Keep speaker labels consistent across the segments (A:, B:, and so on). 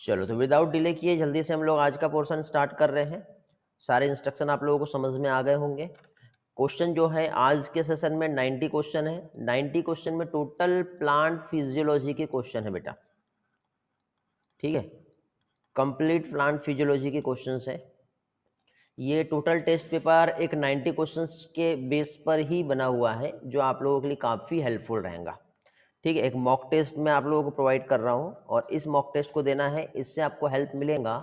A: चलो तो without delay किए जल्दी से हम लोग आज का पोर्शन स्टार्ट कर रहे हैं। सारे इंस्ट्रक्शन आप लोगों को समझ में आ गए होंगे। क्वेश्चन जो है आज के सेशन में 90 क्वेश्चन है। 90 क्वेश्चन में टोटल प्लांट फिजियोलॉजी के क्वेश्चन है बेटा, ठीक है। कंप्लीट प्लांट फिजियोलॉजी के क्वेश्चंस है। ये टोटल टेस्ट पेपर एक 90 क्वेश्चंस के बेस पर ही बना हुआ है, जो आप लोगों के लिए काफ़ी हेल्पफुल रहेगा, ठीक है। एक मॉक टेस्ट मैं आप लोगों को प्रोवाइड कर रहा हूँ और इस मॉक टेस्ट को देना है। इससे आपको हेल्प मिलेगा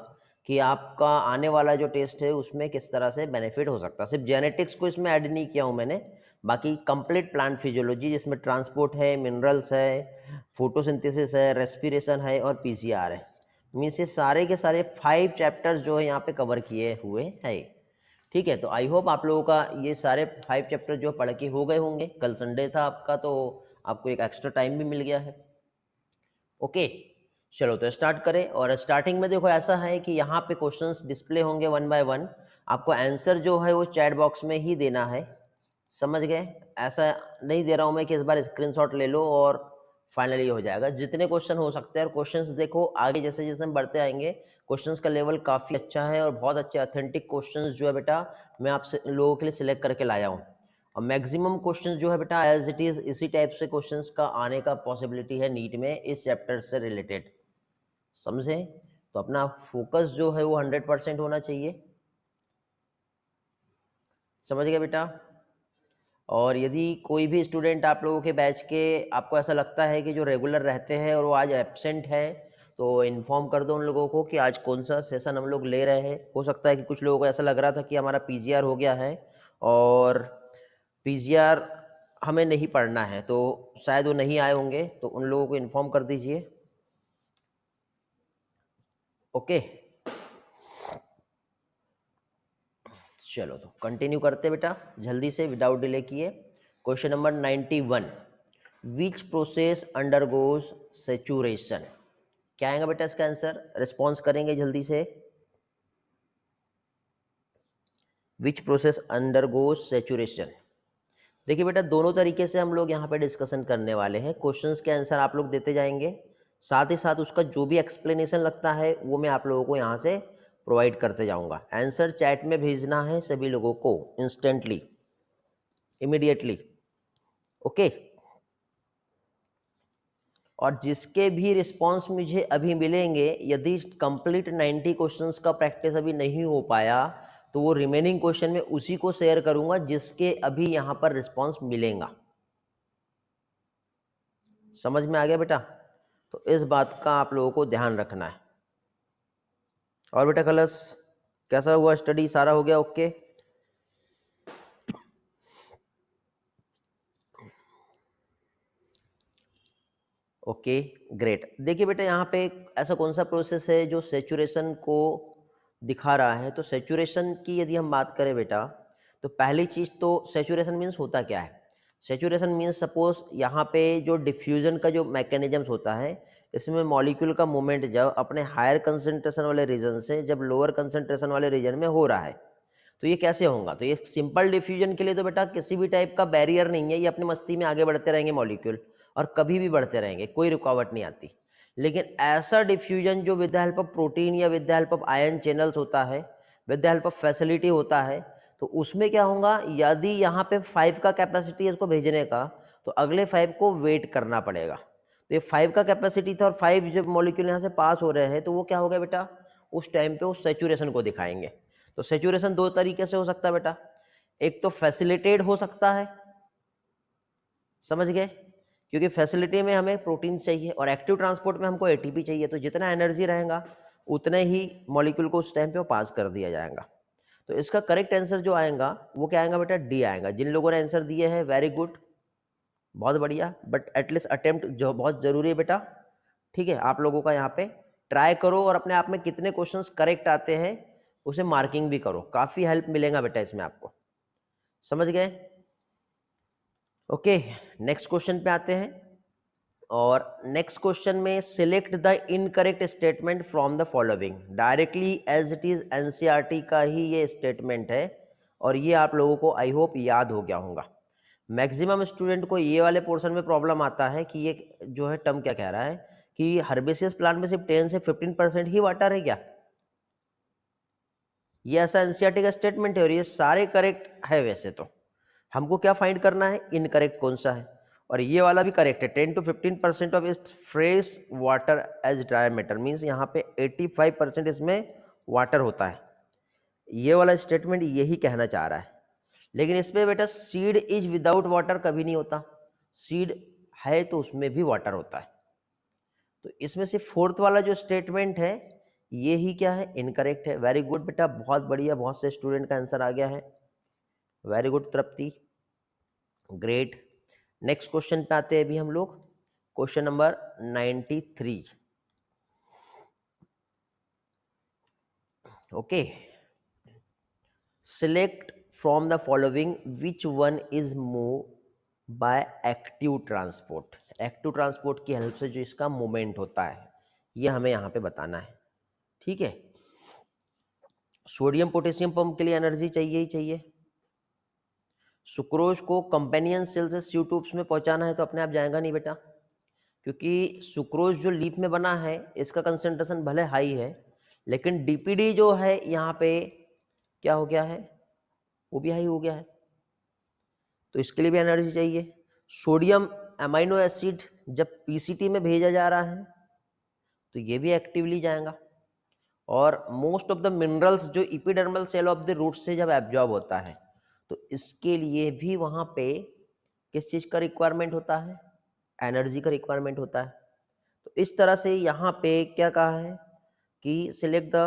A: कि आपका आने वाला जो टेस्ट है उसमें किस तरह से बेनिफिट हो सकता है। सिर्फ जेनेटिक्स को इसमें ऐड नहीं किया हूँ मैंने, बाकी कंप्लीट प्लांट फिजियोलॉजी जिसमें ट्रांसपोर्ट है, मिनरल्स है, फोटोसिंथेसिस है, रेस्पिरेशन है और पीसीआर है। मीन्स ये सारे के सारे 5 चैप्टर्स जो है यहाँ पे कवर किए हुए हैं, ठीक है। तो आई होप आप लोगों का ये सारे 5 चैप्टर जो पढ़ के हो गए होंगे। कल संडे था आपका, तो आपको एक एक्स्ट्रा टाइम भी मिल गया है। ओके, चलो तो स्टार्ट करें। और स्टार्टिंग में देखो ऐसा है कि यहाँ पे क्वेश्चंस डिस्प्ले होंगे 1 बाय 1। आपको आंसर जो है वो चैट बॉक्स में ही देना है, समझ गए। ऐसा नहीं दे रहा हूँ मैं कि इस बार स्क्रीनशॉट ले लो और फाइनली हो जाएगा। जितने क्वेश्चन हो सकते हैं। और क्वेश्चंस देखो आगे जैसे जैसे हम बढ़ते आएंगे, क्वेश्चंस का लेवल काफ़ी अच्छा है और बहुत अच्छे ऑथेंटिक क्वेश्चंस जो है बेटा मैं आप लोगों के लिए सिलेक्ट करके लाया हूँ। और मैक्सिमम क्वेश्चंस जो है बेटा एज इट इज़ इसी टाइप से क्वेश्चंस का आने का पॉसिबिलिटी है नीट में इस चैप्टर से रिलेटेड, समझे। तो अपना फोकस जो है वो 100% होना चाहिए, समझ गए बेटा। और यदि कोई भी स्टूडेंट आप लोगों के बैच के आपको ऐसा लगता है कि जो रेगुलर रहते हैं और वो आज एब्सेंट है, तो इन्फॉर्म कर दो उन लोगों को कि आज कौन सा सेशन हम लोग ले रहे हैं। हो सकता है कि कुछ लोगों को ऐसा लग रहा था कि हमारा पीजीआर हो गया है और पीजीआर हमें नहीं पढ़ना है, तो शायद वो नहीं आए होंगे, तो उन लोगों को इन्फॉर्म कर दीजिए। ओके, चलो तो कंटिन्यू करते बेटा जल्दी से विदाउट डिले किए। Question number 91, which process undergoes saturation. क्या आएगा बेटा इसका आंसर, रिस्पॉन्स करेंगे जल्दी से। Which process undergoes saturation. देखिए बेटा दोनों तरीके से हम लोग यहाँ पे डिस्कशन करने वाले हैं। क्वेश्चंस के आंसर आप लोग देते जाएंगे, साथ ही साथ उसका जो भी एक्सप्लेनेशन लगता है वो मैं आप लोगों को यहाँ से प्रोवाइड करते जाऊँगा। आंसर चैट में भेजना है सभी लोगों को इंस्टेंटली, इमीडिएटली, ओके। और जिसके भी रिस्पांस मुझे अभी मिलेंगे, यदि कंप्लीट 90 क्वेश्चंस का प्रैक्टिस अभी नहीं हो पाया, तो वो रिमेनिंग क्वेश्चन में उसी को शेयर करूंगा जिसके अभी यहाँ पर रिस्पांस मिलेगा। समझ में आ गया बेटा। तो इस बात का आप लोगों को ध्यान रखना है। और बेटा कलश कैसा हुआ, स्टडी सारा हो गया ओके? Okay great. देखिए बेटा यहाँ पे ऐसा कौन सा प्रोसेस है जो सेचुरेशन को दिखा रहा है। तो सेचुरेशन की यदि हम बात करें बेटा, तो पहली चीज़ तो सेचुरेशन मीन्स होता क्या है। सेचुरेशन मीन्स सपोज यहाँ पे जो डिफ्यूजन का जो मैकेनिज्म होता है, इसमें मॉलिक्यूल का मूवमेंट जब अपने हायर कंसंट्रेशन वाले रीजन से जब लोअर कंसंट्रेशन वाले रीजन में हो रहा है, तो ये कैसे होगा। तो ये सिंपल डिफ्यूजन के लिए तो बेटा किसी भी टाइप का बैरियर नहीं है, ये अपनी मस्ती में आगे बढ़ते रहेंगे मॉलिक्यूल, और कभी भी बढ़ते रहेंगे, कोई रुकावट नहीं आती। लेकिन ऐसा डिफ्यूजन जो with the help of protein या with the help of ion channels होता है, with the help of facility होता है, तो उसमें क्या होगा, यदि यहाँ पे 5 का कैपेसिटी है इसको भेजने का, तो अगले 5 को वेट करना पड़ेगा। तो ये 5 का कैपेसिटी था और 5 जब मॉलिक्यूल यहाँ से पास हो रहे हैं, तो वो क्या होगा बेटा, उस टाइम पे उस सेचुरेशन को दिखाएंगे। तो सेचुरेशन दो तरीके से हो सकता है बेटा, एक तो फैसिलिटेड हो सकता है, समझ गए, क्योंकि फैसिलिटी में हमें प्रोटीन चाहिए और एक्टिव ट्रांसपोर्ट में हमको एटीपी चाहिए, तो जितना एनर्जी रहेगा उतने ही मॉलिक्यूल को उस टाइम पे पास कर दिया जाएगा। तो इसका करेक्ट आंसर जो आएगा वो क्या आएगा बेटा, डी आएगा। जिन लोगों ने आंसर दिए हैं वेरी गुड, बहुत बढ़िया, बट एटलीस्ट अटेम्प्ट जो बहुत जरूरी है बेटा, ठीक है। आप लोगों का यहाँ पे ट्राई करो और अपने आप में कितने क्वेश्चंस करेक्ट आते हैं उसे मार्किंग भी करो, काफी हेल्प मिलेगा बेटा इसमें आपको, समझ गए। ओके, नेक्स्ट क्वेश्चन पे आते हैं। और नेक्स्ट क्वेश्चन में select the incorrect statement from the following. Directly as it is NCERT का ही ये स्टेटमेंट है और ये आप लोगों को आई होप याद हो गया होगा। मैक्सिमम स्टूडेंट को ये वाले पोर्शन में प्रॉब्लम आता है कि ये जो है टर्म क्या कह रहा है कि हर्बेसियस प्लांट में सिर्फ 10 से 15% ही वाटर है क्या? ये ऐसा एनसीईआरटी का स्टेटमेंट है और ये सारे करेक्ट है। वैसे तो हमको क्या फाइंड करना है, इनकरेक्ट कौन सा है। और ये वाला भी करेक्ट है, 10 to 15% of its fresh water as dry matter, means यहाँ पे 85% इसमें वाटर होता है। ये वाला स्टेटमेंट यही कहना चाह रहा है। लेकिन इसमें बेटा सीड इज विदाउट वाटर कभी नहीं होता, सीड है तो उसमें भी वाटर होता है। तो इसमें से फोर्थ वाला जो स्टेटमेंट है ये ही क्या है, इनकरेक्ट है। वेरी गुड बेटा, बहुत बढ़िया, बहुत से स्टूडेंट का आंसर आ गया है। वेरी गुड तृप्ति, ग्रेट। नेक्स्ट क्वेश्चन पे आते हैं अभी हम लोग, question number 93। Okay, select from the following which one is move by active transport. Active transport की हेल्प से जो इसका मूवमेंट होता है ये हमें यहाँ पे बताना है। ठीक है, सोडियम पोटेशियम पंप के लिए एनर्जी चाहिए ही चाहिए। सुक्रोज को कंपेनियन सेल से सी ट्यूब्स में पहुंचाना है तो अपने आप जाएगा नहीं बेटा, क्योंकि सुक्रोज जो लीफ में बना है इसका कंसेंट्रेशन भले हाई है, लेकिन डीपीडी जो है यहाँ पे क्या हो गया है, वो भी हाई हो गया है, तो इसके लिए भी एनर्जी चाहिए। सोडियम अमाइनो एसिड जब पीसीटी में भेजा जा रहा है तो ये भी एक्टिवली जाएगा। और मोस्ट ऑफ द मिनरल्स जो epidermal cell of the root से जब एब्जॉर्ब होता है तो इसके लिए भी वहाँ पे किस चीज़ का रिक्वायरमेंट होता है, एनर्जी का रिक्वायरमेंट होता है। तो इस तरह से यहाँ पे क्या कहा है कि select the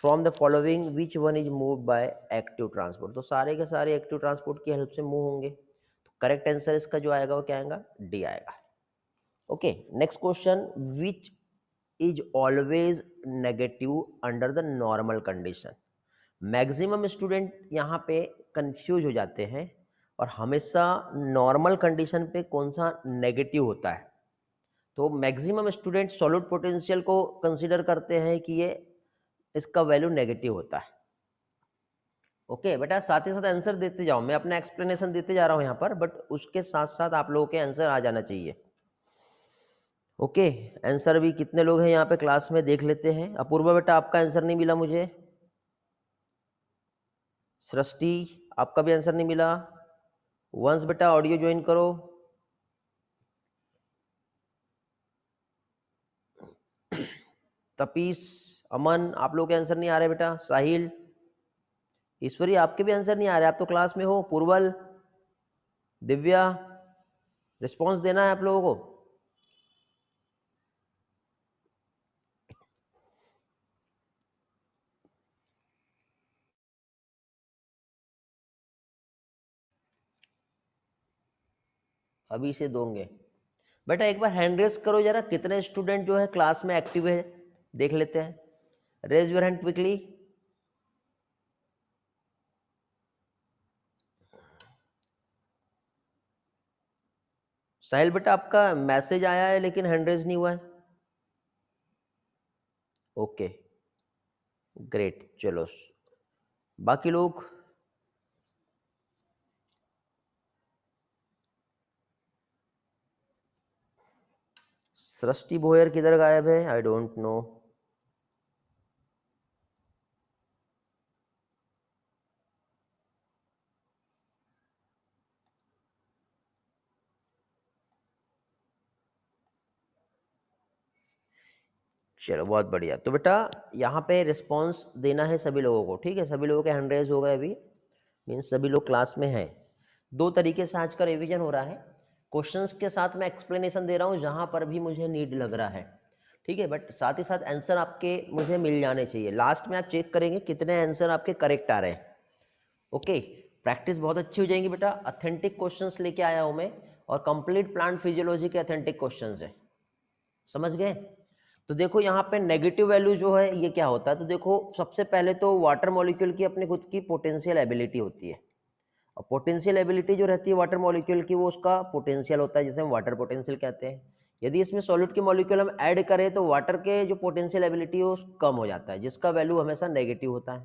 A: from the following which one is move by active transport. तो सारे के सारे एक्टिव ट्रांसपोर्ट की हेल्प से मूव होंगे। तो करेक्ट आंसर इसका जो आएगा वो क्या आएगा, डी आएगा। Okay, next question, which is always negative under the normal condition. Maximum student यहाँ पे कंफ्यूज हो जाते हैं और हमेशा नॉर्मल कंडीशन पे कौन सा नेगेटिव होता है। तो मैक्सिमम स्टूडेंट सॉलिड पोटेंशियल को कंसीडर करते हैं कि ये इसका वैल्यू नेगेटिव होता है। ओके बेटा, साथ ही साथ आंसर देते जाओ, मैं अपना एक्सप्लेनेशन देते जा रहा हूँ यहाँ पर, बट उसके साथ साथ आप लोगों के आंसर आ जाना चाहिए। ओके, आंसर भी कितने लोग हैं यहाँ पे क्लास में देख लेते हैं। अपूर्वा बेटा आपका आंसर नहीं मिला मुझे, सृष्टि आपका भी आंसर नहीं मिला। वंस बेटा ऑडियो ज्वाइन करो। तपीस, अमन, आप लोग के आंसर नहीं आ रहे बेटा। साहिल, ईश्वरी आपके भी आंसर नहीं आ रहे, आप तो क्लास में हो। पूर्वल, दिव्या, रिस्पांस देना है आप लोगों को। अभी से दोगे बेटा, एक बार हैंड रेज करो जरा, कितने स्टूडेंट जो है क्लास में एक्टिव है देख लेते हैं। Raise your hand quickly. Sahil बेटा आपका मैसेज आया है लेकिन हैंड रेज नहीं हुआ है। ओके ग्रेट, चलो बाकी लोग। सृष्टि भोयर किधर गायब है, आई डोंट नो। चलो बहुत बढ़िया। तो बेटा यहाँ पे रिस्पांस देना है सभी लोगों को, ठीक है। सभी लोगों के हैंड रेज हो गए अभी, मीन्स सभी लोग क्लास में हैं। दो तरीके से आज का रिवीजन हो रहा है, क्वेश्चंस के साथ मैं एक्सप्लेनेशन दे रहा हूँ जहाँ पर भी मुझे नीड लग रहा है, ठीक है। बट साथ ही साथ आंसर आपके मुझे मिल जाने चाहिए। लास्ट में आप चेक करेंगे कितने आंसर आपके करेक्ट आ रहे हैं। ओके, प्रैक्टिस बहुत अच्छी हो जाएगी बेटा। ऑथेंटिक क्वेश्चंस लेके आया हूँ मैं, और कंप्लीट प्लांट फिजियोलॉजी के ऑथेंटिक क्वेश्चंस है, समझ गए। तो देखो यहाँ पे नेगेटिव वैल्यू जो है ये क्या होता है, तो देखो सबसे पहले तो वाटर मॉलिक्यूल की अपनी खुद की पोटेंशियल एबिलिटी होती है, और पोटेंशियल एबिलिटी जो रहती है वाटर मॉलिक्यूल की वो उसका पोटेंशियल होता है, जिसे हम वाटर पोटेंशियल कहते हैं। यदि इसमें सॉलिड के मॉलिक्यूल हम ऐड करें तो वाटर के जो पोटेंशियल एबिलिटी है वो कम हो जाता है, जिसका वैल्यू हमेशा नेगेटिव होता है।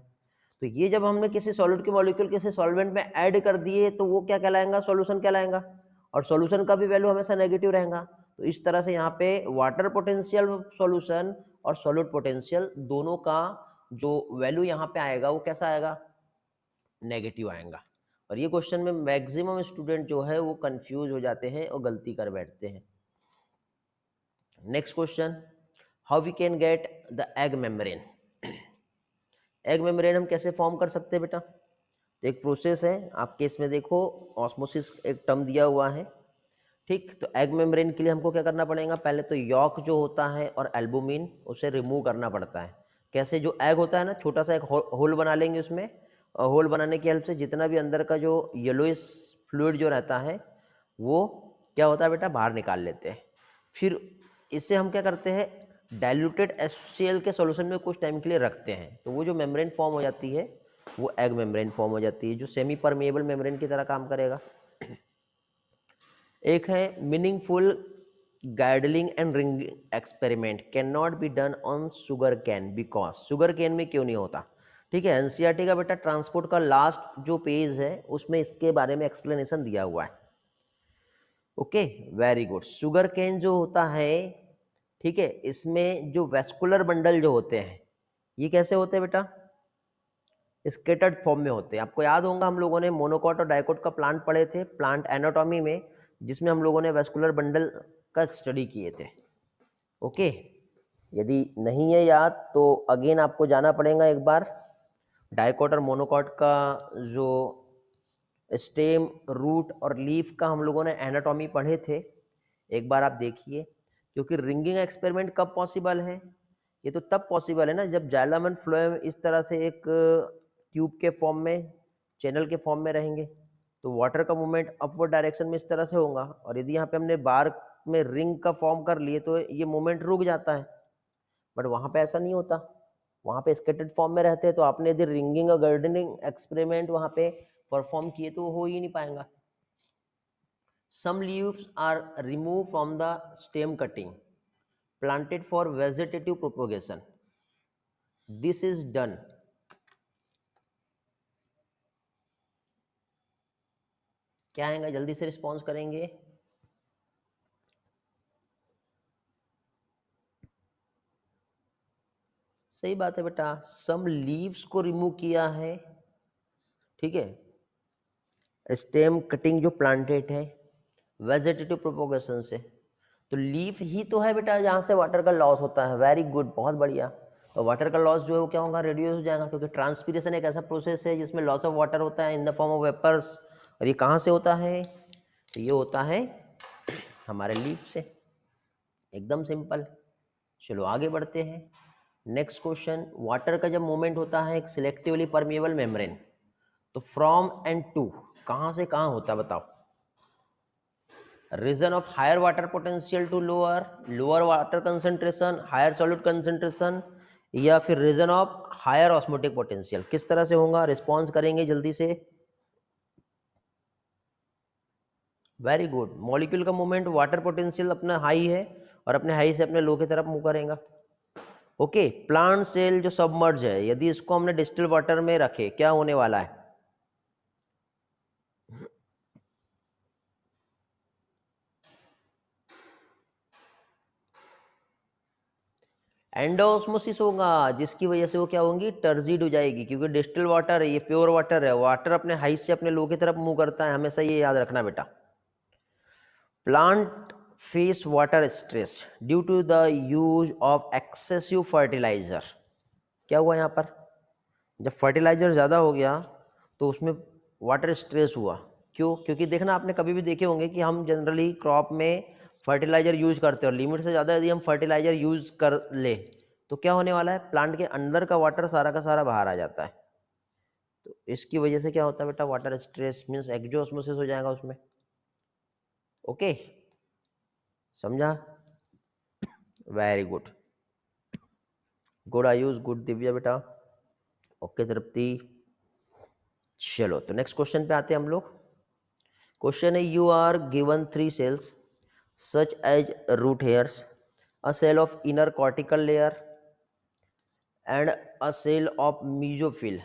A: तो ये जब हमने किसी सॉलिड के मॉलिक्यूल किसी सॉल्वेंट में ऐड कर दिए तो वो क्या कहलाएगा, सॉल्यूशन कहलाएगा, और सॉल्यूशन का भी वैल्यू हमेशा नेगेटिव रहेगा। तो इस तरह से यहाँ पे वाटर पोटेंशियल सॉल्यूशन और सॉलिड पोटेंशियल दोनों का जो वैल्यू यहाँ पे आएगा वो कैसा आएगा, नेगेटिव आएगा। और ये क्वेश्चन में मैक्सिमम स्टूडेंट जो है वो कंफ्यूज हो जाते हैं और गलती कर बैठते हैं। Next question, how we can get the egg membrane. Egg membrane हम कैसे फॉर्म कर सकते हैं बेटा, तो एक प्रोसेस है आपके इसमें देखो, ऑस्मोसिस एक टर्म दिया हुआ है, ठीक। तो एग मेम्ब्रेन के लिए हमको क्या करना पड़ेगा, पहले तो यॉक जो होता है और एल्बुमिन उसे रिमूव करना पड़ता है। कैसे, जो एग होता है ना, छोटा सा एक होल बना लेंगे उसमें, और होल बनाने की हेल्प से जितना भी अंदर का जो येलोइश फ्लूइड जो रहता है वो क्या होता है बेटा, बाहर निकाल लेते हैं। फिर इससे हम क्या करते हैं, डाइल्यूटेड HCl के सॉल्यूशन में कुछ टाइम के लिए रखते हैं, तो वो जो मेम्ब्रेन फॉर्म हो जाती है वो एग मेम्ब्रेन फॉर्म हो जाती है, जो सेमी परमेएबल मेम्ब्रेन की तरह काम करेगा। एक है meaningful girdling and ring experiment can not be done on sugarcane because, sugarcane में क्यों नहीं होता, ठीक है। एनसीईआरटी का बेटा ट्रांसपोर्ट का लास्ट जो पेज है उसमें इसके बारे में एक्सप्लेनेशन दिया हुआ है। Okay, very good. Sugar cane जो होता है, ठीक है, इसमें जो वेस्कुलर बंडल जो होते हैं ये कैसे होते हैं बेटा, स्केटर्ड फॉर्म में होते हैं। आपको याद होगा हम लोगों ने मोनोकॉट और डाइकोट का प्लांट पढ़े थे प्लांट एनाटॉमी में, जिसमें हम लोगों ने वेस्कुलर बंडल का स्टडी किए थे। ओके, यदि नहीं है याद तो अगेन आपको जाना पड़ेगा एक बार, डाइकोट और मोनोकॉट का जो स्टेम, रूट और लीफ का हम लोगों ने एनाटॉमी पढ़े थे, एक बार आप देखिए। क्योंकि रिंगिंग एक्सपेरिमेंट कब पॉसिबल है, ये तो तब पॉसिबल है ना जब जाइलम एंड फ्लोएम इस तरह से एक ट्यूब के फॉर्म में, चैनल के फॉर्म में रहेंगे, तो वाटर का मूवमेंट अपवर्ड डायरेक्शन में इस तरह से होगा। और यदि यहाँ पे हमने बार में रिंग का फॉर्म कर लिए तो ये मूवमेंट रुक जाता है, बट वहाँ पे ऐसा नहीं होता, वहाँ पे स्केटर्ड फॉर्म में रहते हैं। तो आपने यदि रिंगिंग और गार्डनिंग एक्सपेरिमेंट वहाँ पे परफॉर्म किए तो हो ही नहीं पाएगा। Some leaves are removed from the stem cutting, planted for vegetative propagation. This is done. क्या आएगा, जल्दी से रिस्पॉन्स करेंगे। सही बात है बेटा, सम लीव्स को रिमूव किया है, ठीक है, स्टेम कटिंग जो प्लांटेड है वेजिटेटिव प्रोपोगेशन से। तो लीफ ही तो है बेटा जहाँ से वाटर का लॉस होता है। वेरी गुड, बहुत बढ़िया। तो वाटर का लॉस जो है वो क्या होगा, रिड्यूस हो जाएगा, क्योंकि ट्रांसपीरेशन एक ऐसा प्रोसेस है जिसमें लॉस ऑफ वाटर होता है in the form of vapours. और ये कहाँ से होता है, तो ये होता है हमारे लीफ से। एकदम सिंपल। चलो आगे बढ़ते हैं। नेक्स्ट क्वेश्चन, वाटर का जब मूवमेंट होता है एक सिलेक्टिवली परमेएबल मेम्ब्रेन, तो फ्रॉम एंड टू कहाँ से कहाँ होता है बताओ। Region of higher water potential to lower, lower water concentration, higher solute concentration, या फिर region of higher osmotic potential, किस तरह से होगा, रिस्पॉन्स करेंगे जल्दी से। वेरी गुड, मॉलिक्यूल का मूवमेंट वाटर पोटेंशियल अपना हाई है और अपने हाई से अपने लो की तरफ मूव करेगा। ओके, प्लांट सेल जो सबमर्ज है, यदि इसको हमने डिस्टिल वाटर में रखे क्या होने वाला है, एंडोऑस्मोसिस होगा, जिसकी वजह से वो क्या होंगी, टर्जिड हो जाएगी। क्योंकि डिस्टिल वाटर है, ये प्योर वाटर है, वाटर अपने हाई से अपने लो की तरफ मूव करता है, हमेशा ये याद रखना बेटा। Plant face water stress due to the use of excessive fertiliser. क्या हुआ यहाँ पर, जब फर्टिलाइजर ज़्यादा हो गया तो उसमें वाटर स्ट्रेस हुआ। क्यों, क्योंकि देखना आपने कभी भी देखे होंगे कि हम जनरली क्रॉप में फर्टिलाइजर यूज करते हैं और लिमिट से ज़्यादा यदि हम फर्टिलाइजर यूज कर ले तो क्या होने वाला है, प्लांट के अंदर का वाटर सारा का सारा बाहर आ जाता है। तो इसकी वजह से क्या होता है बेटा, वाटर स्ट्रेस मीन्स एक्जोऑस्मोसिस हो जाएगा उसमें। ओके, समझा, very good, good Ayush, good Divya बेटा। ओके तृप्ति। चलो तो नेक्स्ट क्वेश्चन पे आते हैं हम लोग। क्वेश्चन है, you are given 3 cells such as root hairs, a cell of inner cortical layer and a cell of mesophyll,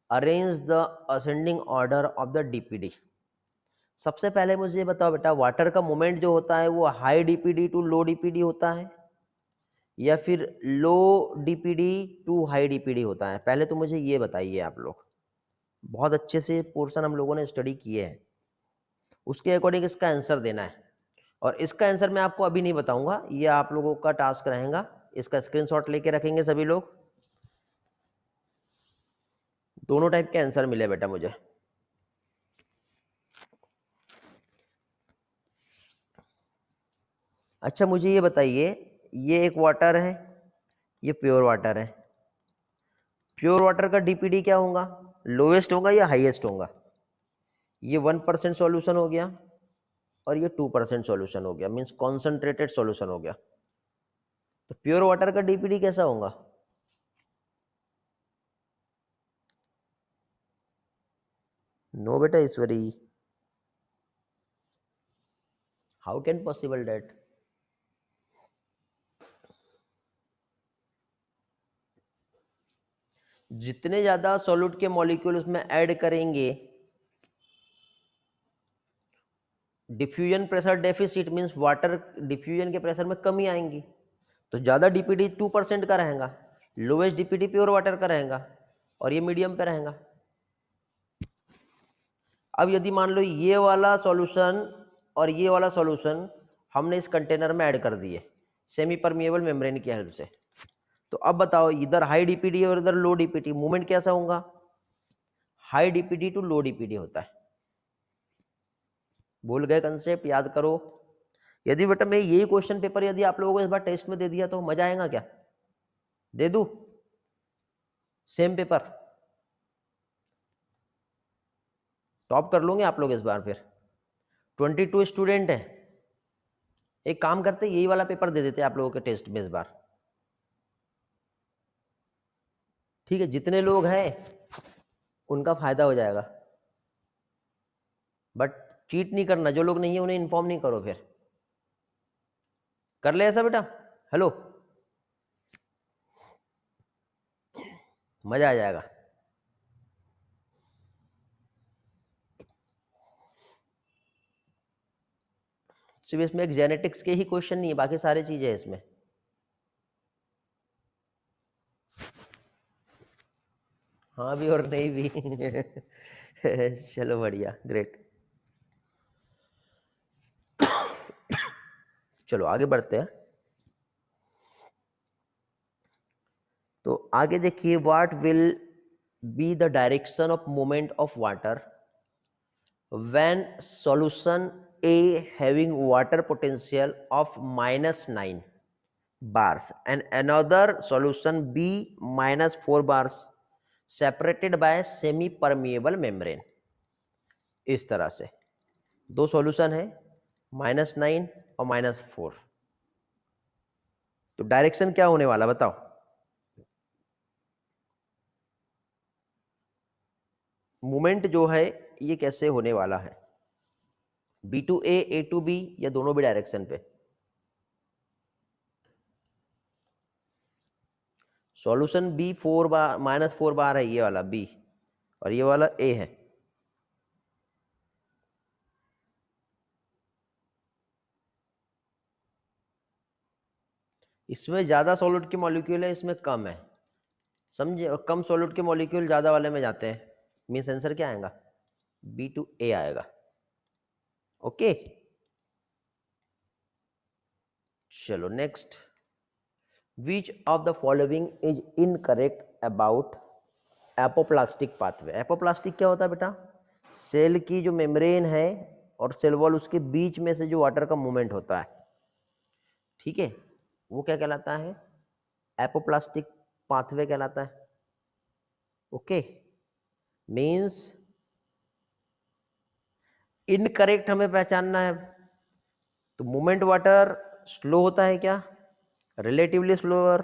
A: arrange the ascending order of the DPD. सबसे पहले मुझे ये बताओ बेटा, वाटर का मूवमेंट जो होता है वो high DPD to low DPD होता है या फिर low DPD to high DPD होता है? पहले तो मुझे ये बताइए आप लोग। बहुत अच्छे से पोर्शन हम लोगों ने स्टडी किए हैं, उसके अकॉर्डिंग इसका आंसर देना है। और इसका आंसर मैं आपको अभी नहीं बताऊंगा, ये आप लोगों का टास्क रहेगा। इसका स्क्रीनशॉट लेके रखेंगे सभी लोग। दोनों टाइप के आंसर मिले बेटा मुझे। अच्छा मुझे ये बताइए, ये एक वाटर है, ये प्योर वाटर है। प्योर वाटर का डीपीडी क्या होगा? लोएस्ट होगा या हाईएस्ट होगा? ये 1% सॉल्यूशन हो गया और ये 2% सॉल्यूशन हो गया, मीन्स कॉन्सेंट्रेटेड सॉल्यूशन हो गया। तो प्योर वाटर का डीपीडी कैसा होगा? नो बेटा ईश्वरी, हाउ कैन पॉसिबल डेट? जितने ज्यादा सॉल्यूट के मॉलिक्यूल उसमें ऐड करेंगे, diffusion pressure deficit means water diffusion के प्रेशर में कमी आएंगी, तो ज़्यादा डीपीडी 2% का रहेगा, लोएस्ट डीपीडी प्योर वाटर का रहेगा और ये मीडियम पे रहेगा। अब यदि मान लो ये वाला सॉल्यूशन और ये वाला सॉल्यूशन हमने इस कंटेनर में ऐड कर दिए सेमी परमिएबल मेम्ब्रेन की हेल्प से, तो अब बताओ इधर हाई डीपीडी और इधर लो डीपीडी, मूवमेंट कैसा होगा? High DPD to low DPD होता है। भूल गए कंसेप्ट? याद करो। यदि बेटा मैं यही क्वेश्चन पेपर यदि आप लोगों को इस बार टेस्ट में दे दिया तो मजा आएगा क्या? दे दूं सेम पेपर? टॉप कर लोगे आप लोग इस बार? फिर 22 स्टूडेंट हैं, एक काम करते यही वाला पेपर दे देते आप लोगों के टेस्ट में इस बार। ठीक है, जितने लोग हैं उनका फायदा हो जाएगा, बट चीट नहीं करना। जो लोग नहीं है उन्हें इन्फॉर्म नहीं करो। फिर कर ले ऐसा बेटा। हेलो, मजा आ जाएगा। सिर्फ इसमें एक जेनेटिक्स के ही क्वेश्चन नहीं है, बाकी सारी चीजें है इसमें। हाँ भी और नहीं भी चलो बढ़िया, ग्रेट। चलो आगे बढ़ते हैं। तो आगे देखिए, what will be the direction of movement of water when solution A having water potential of -9 bars and another solution B -4 bars separated by semi permeable membrane। इस तरह से दो सॉल्यूशन है, -9 और -4। तो डायरेक्शन क्या होने वाला बताओ? मूवमेंट जो है ये कैसे होने वाला है? B to A to B या दोनों भी डायरेक्शन पे? सॉल्यूशन B 4 बार -4 बार है, ये वाला B और ये वाला A है। इसमें ज़्यादा सॉल्यूट के मॉलिक्यूल है, इसमें कम है, समझे? और कम सॉल्यूट के मॉलिक्यूल ज़्यादा वाले में जाते हैं, मीन्स आंसर क्या आएगा? B to A आएगा। ओके चलो next. Which of the following is incorrect about apoplastic pathway? Apoplastic क्या होता है बेटा? सेल की जो मेम्ब्रेन है और सेल वॉल, उसके बीच में से जो वाटर का मूवमेंट होता है, ठीक है, वो क्या कहलाता है? एपोप्लास्टिक पाथवे कहलाता है। ओके मीन्स इनकरेक्ट हमें पहचानना है। तो मूवमेंट वाटर स्लो होता है क्या? रिलेटिवली स्लोअर,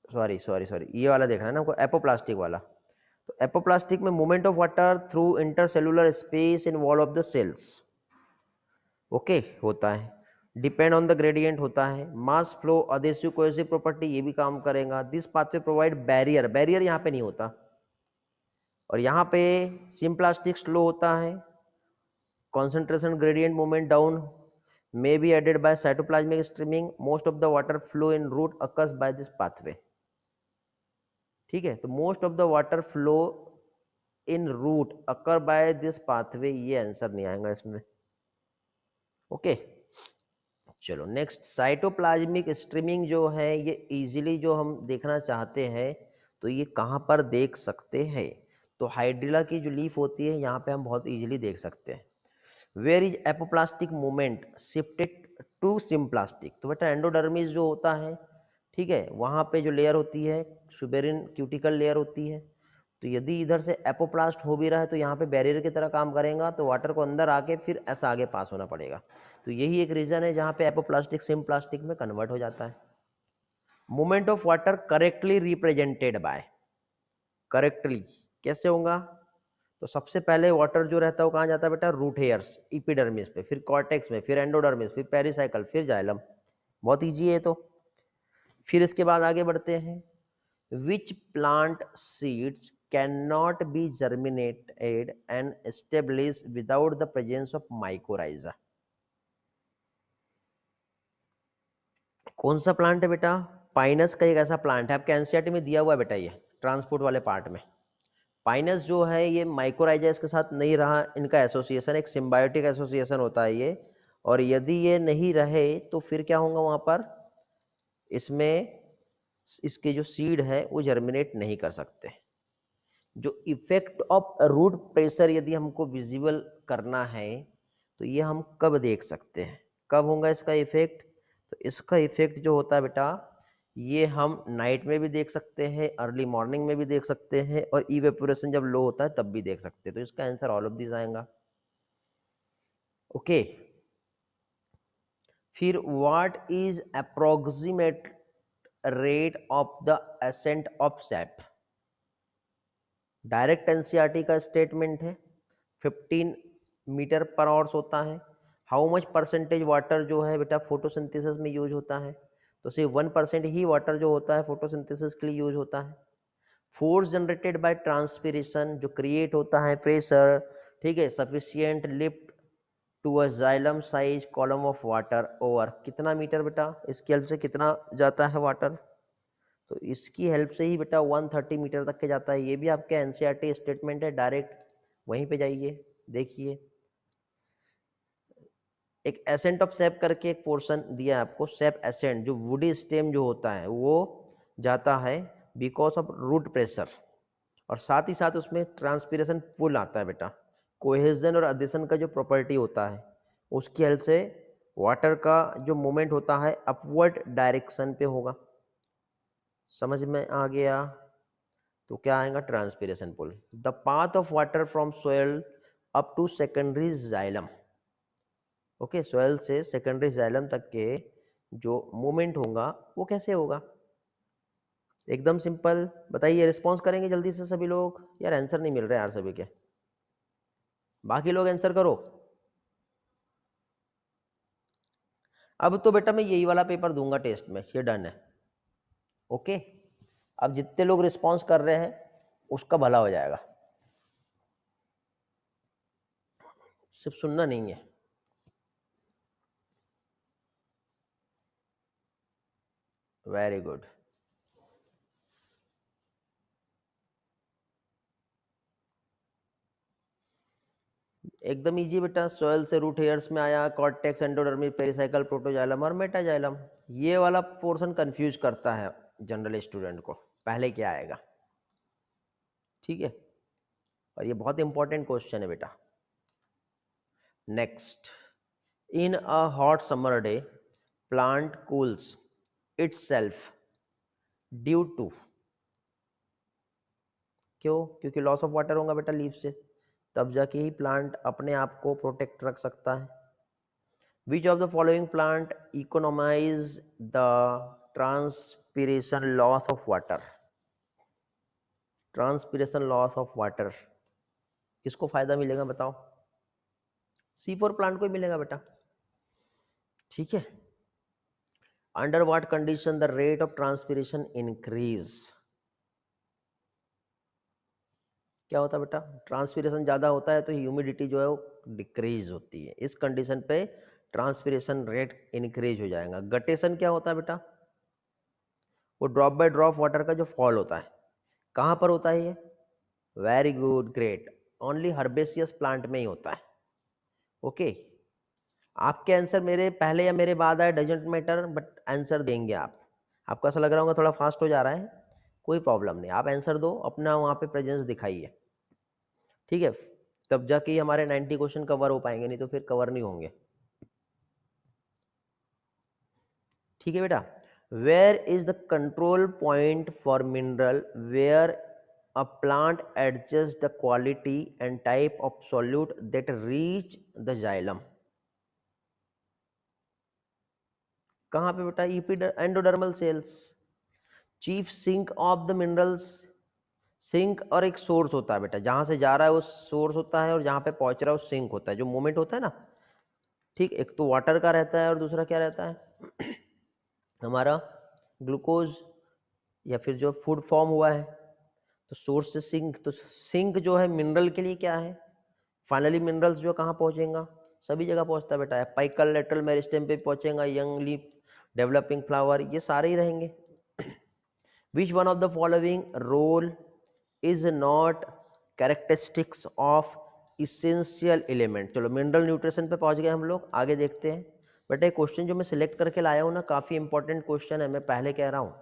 A: सॉरी ये वाला देखना है ना हमको, एपोप्लास्टिक वाला। तो एपोप्लास्टिक में movement of water through intercellular space in wall of the cells, okay होता है, डिपेंड ऑन द ग्रेडियंट होता है, mass flow, adhesive cohesive property, ये भी काम करेगा। This pathway provide barrier, barrier यहाँ पे नहीं होता, और यहाँ पे सिम्प्लास्टिक स्लो होता है, concentration gradient movement down may be added by cytoplasmic streaming. Most of the water flow in root occurs by this pathway. ठीक है, तो most of the water flow in root occur by this pathway, ये answer नहीं आएगा इसमें। Okay चलो next, cytoplasmic streaming जो है ये इजीली जो हम देखना चाहते हैं तो ये कहाँ पर देख सकते हैं, तो हाइड्रिला की जो लीफ होती है यहाँ पे हम बहुत इजीली देख सकते हैं। Where is apoplastic movement shifted to symplastic, तो बेटा एंडोडर्मिस जो होता है, ठीक है, वहाँ पे जो लेयर होती है सुबेरिन क्यूटिकल लेयर होती है, तो यदि इधर से एपोप्लास्ट हो भी रहा है तो यहाँ पे बैरियर की तरह काम करेगा, तो वाटर को अंदर आके फिर ऐसा आगे पास होना पड़ेगा, तो यही एक रीजन है जहाँ पे एपोप्लास्टिक सिम्प्लास्टिक में कन्वर्ट हो जाता है। Movement of water correctly represented by, correctly कैसे होगा, तो सबसे पहले वाटर जो रहता है वो कहाँ जाता है बेटा, रूट हेयर्स, इपिडर्मिस पे, फिर कॉर्टेक्स में, फिर एंडोडर्मिस, फिर पेरिसाइकल, फिर जाइलम, बहुत इजी है। तो फिर इसके बाद आगे बढ़ते हैं, which plant seeds can not B germinated and establish without the presence of mycorrhiza, कौन सा प्लांट है बेटा, पाइनस का एक ऐसा प्लांट है, आपके एनसीईआरटी में दिया हुआ है बेटा, ये ट्रांसपोर्ट वाले पार्ट में। पाइनस जो है ये माइकोराइजा इसके साथ नहीं रहा, इनका एसोसिएशन एक सिम्बायोटिक एसोसिएशन होता है ये, और यदि ये नहीं रहे तो फिर क्या होगा वहाँ पर, इसमें इसके जो सीड है वो जर्मिनेट नहीं कर सकते। जो इफेक्ट ऑफ रूट प्रेशर यदि हमको विजिबल करना है तो ये हम कब देख सकते हैं, कब होगा इसका इफेक्ट, तो इसका इफेक्ट जो होता है बेटा ये हम नाइट में भी देख सकते हैं, अर्ली मॉर्निंग में भी देख सकते हैं, और इवेपोरेशन जब लो होता है तब भी देख सकते हैं, तो इसका आंसर ऑल ऑफ दिस आएगा। ओके फिर what is approximate rate of the ascent of sap, direct NCERT का स्टेटमेंट है 15 मीटर पर आवर्स होता है। हाउ मच परसेंटेज वाटर जो है बेटा फोटोसिंथेसिस में यूज होता है, तो सिर्फ 1% ही वाटर जो होता है फोटोसिंथेसिस के लिए यूज होता है। फोर्स जनरेटेड बाय ट्रांसपिरेशन जो क्रिएट होता है प्रेशर, ठीक है, sufficient lift to a xylem size column of water over कितना मीटर बेटा, इसकी हेल्प से कितना जाता है वाटर, तो इसकी हेल्प से ही बेटा 130 मीटर तक के जाता है। ये भी आपके एनसीईआरटी स्टेटमेंट है, डायरेक्ट वहीं पे जाइए देखिए। एक एसेंट ऑफ सैप करके एक पोर्शन दिया है आपको, सैप एसेंट जो वुडी स्टेम जो होता है वो जाता है बिकॉज ऑफ रूट प्रेशर, और साथ ही साथ उसमें ट्रांसपिरेशन पुल आता है बेटा, कोहेजन और अदिशन का जो प्रॉपर्टी होता है उसकी हेल्प से वाटर का जो मूवमेंट होता है अपवर्ड डायरेक्शन पे होगा। समझ में आ गया, तो क्या आएगा, transpiration pull. The path of water from soil up to secondary xylem, okay, soil से सेकेंडरी जाइलम तक के जो मूवमेंट होगा वो कैसे होगा, एकदम सिंपल। बताइए, रिस्पॉन्स करेंगे जल्दी से सभी लोग, यार आंसर नहीं मिल रहा है यार सभी के, बाकी लोग आंसर करो। अब तो बेटा मैं यही वाला पेपर दूंगा टेस्ट में, ये डन है। ओके अब जितने लोग रिस्पॉन्स कर रहे हैं उसका भला हो जाएगा, सिर्फ सुनना नहीं है। वेरी गुड, एकदम इजी बेटा। सोयल से रूट हेयर्स में आया, कॉर्टेक्स, एंडोडर्मिस, पेरिसाइकल, प्रोटोजाइलम और मेटाजाइलम। ये वाला पोर्शन कंफ्यूज करता है जनरल स्टूडेंट को, पहले क्या आएगा, ठीक है, और ये बहुत इंपॉर्टेंट क्वेश्चन है बेटा। Next, in a hot summer day plant cools itself due to, क्यों, क्योंकि लॉस ऑफ वाटर होगा बेटा लीफ से, तब जाके ही प्लांट अपने आप को प्रोटेक्ट रख सकता है। Which of the following plant economise the transpiration loss of water, transpiration loss of water किसको फायदा मिलेगा बताओ, C4 प्लांट को ही मिलेगा बेटा, ठीक है। Under what condition the rate of transpiration increase, क्या होता है बेटा, ट्रांसपिरेशन ज़्यादा होता है तो ह्यूमिडिटी जो है वो डिक्रीज होती है। इस कंडीशन पे ट्रांसपिरेशन रेट इंक्रीज हो जाएगा। गटेशन क्या होता है बेटा, वो ड्रॉप बाय ड्रॉप वाटर का जो फॉल होता है, कहाँ पर होता है ये, very good, great, only herbaceous plant में ही होता है। ओके, आपके आंसर मेरे पहले या मेरे बाद आए डजेंट मैटर, बट आंसर देंगे आप। आपको ऐसा लग रहा होगा थोड़ा फास्ट हो जा रहा है, कोई प्रॉब्लम नहीं, आप आंसर दो, अपना वहाँ पे प्रेजेंस दिखाइए, ठीक है, तब जाके ही हमारे 90 क्वेश्चन कवर हो पाएंगे, नहीं तो फिर कवर नहीं होंगे। ठीक है बेटा, where is the control point for mineral where a plant adjust the quality and type of solute that reach the xylem. कहाँ पे बेटा, endodermal cells, chief sink of the minerals. Sink और एक सोर्स होता है बेटा, जहां से जा रहा है वो सोर्स होता है और जहां पे पहुंच रहा है वो सिंक होता है, जो मूवमेंट होता है ना, ठीक, एक तो वाटर का रहता है और दूसरा क्या रहता है हमारा ग्लूकोज या फिर जो फूड फॉर्म हुआ है, तो सोर्स से सिंक, तो सिंक जो है मिनरल के लिए क्या है, फाइनली मिनरल्स जो कहाँ पहुंचेगा, सभी जगह पहुंचता है बेटा, एपाइकल लेटरल मेरिस्टेम पे पहुंचेगा, यंग लीफ, डेवलपिंग फ्लावर, ये सारे ही रहेंगे। Which one of the following role is not characteristics of essential element. चलो मिनरल न्यूट्रिशन पे पहुंच गए हम लोग, आगे देखते हैं। बट एक क्वेश्चन जो मैं सिलेक्ट करके लाया हूँ ना, काफ़ी इंपॉर्टेंट क्वेश्चन है, मैं पहले कह रहा हूँ,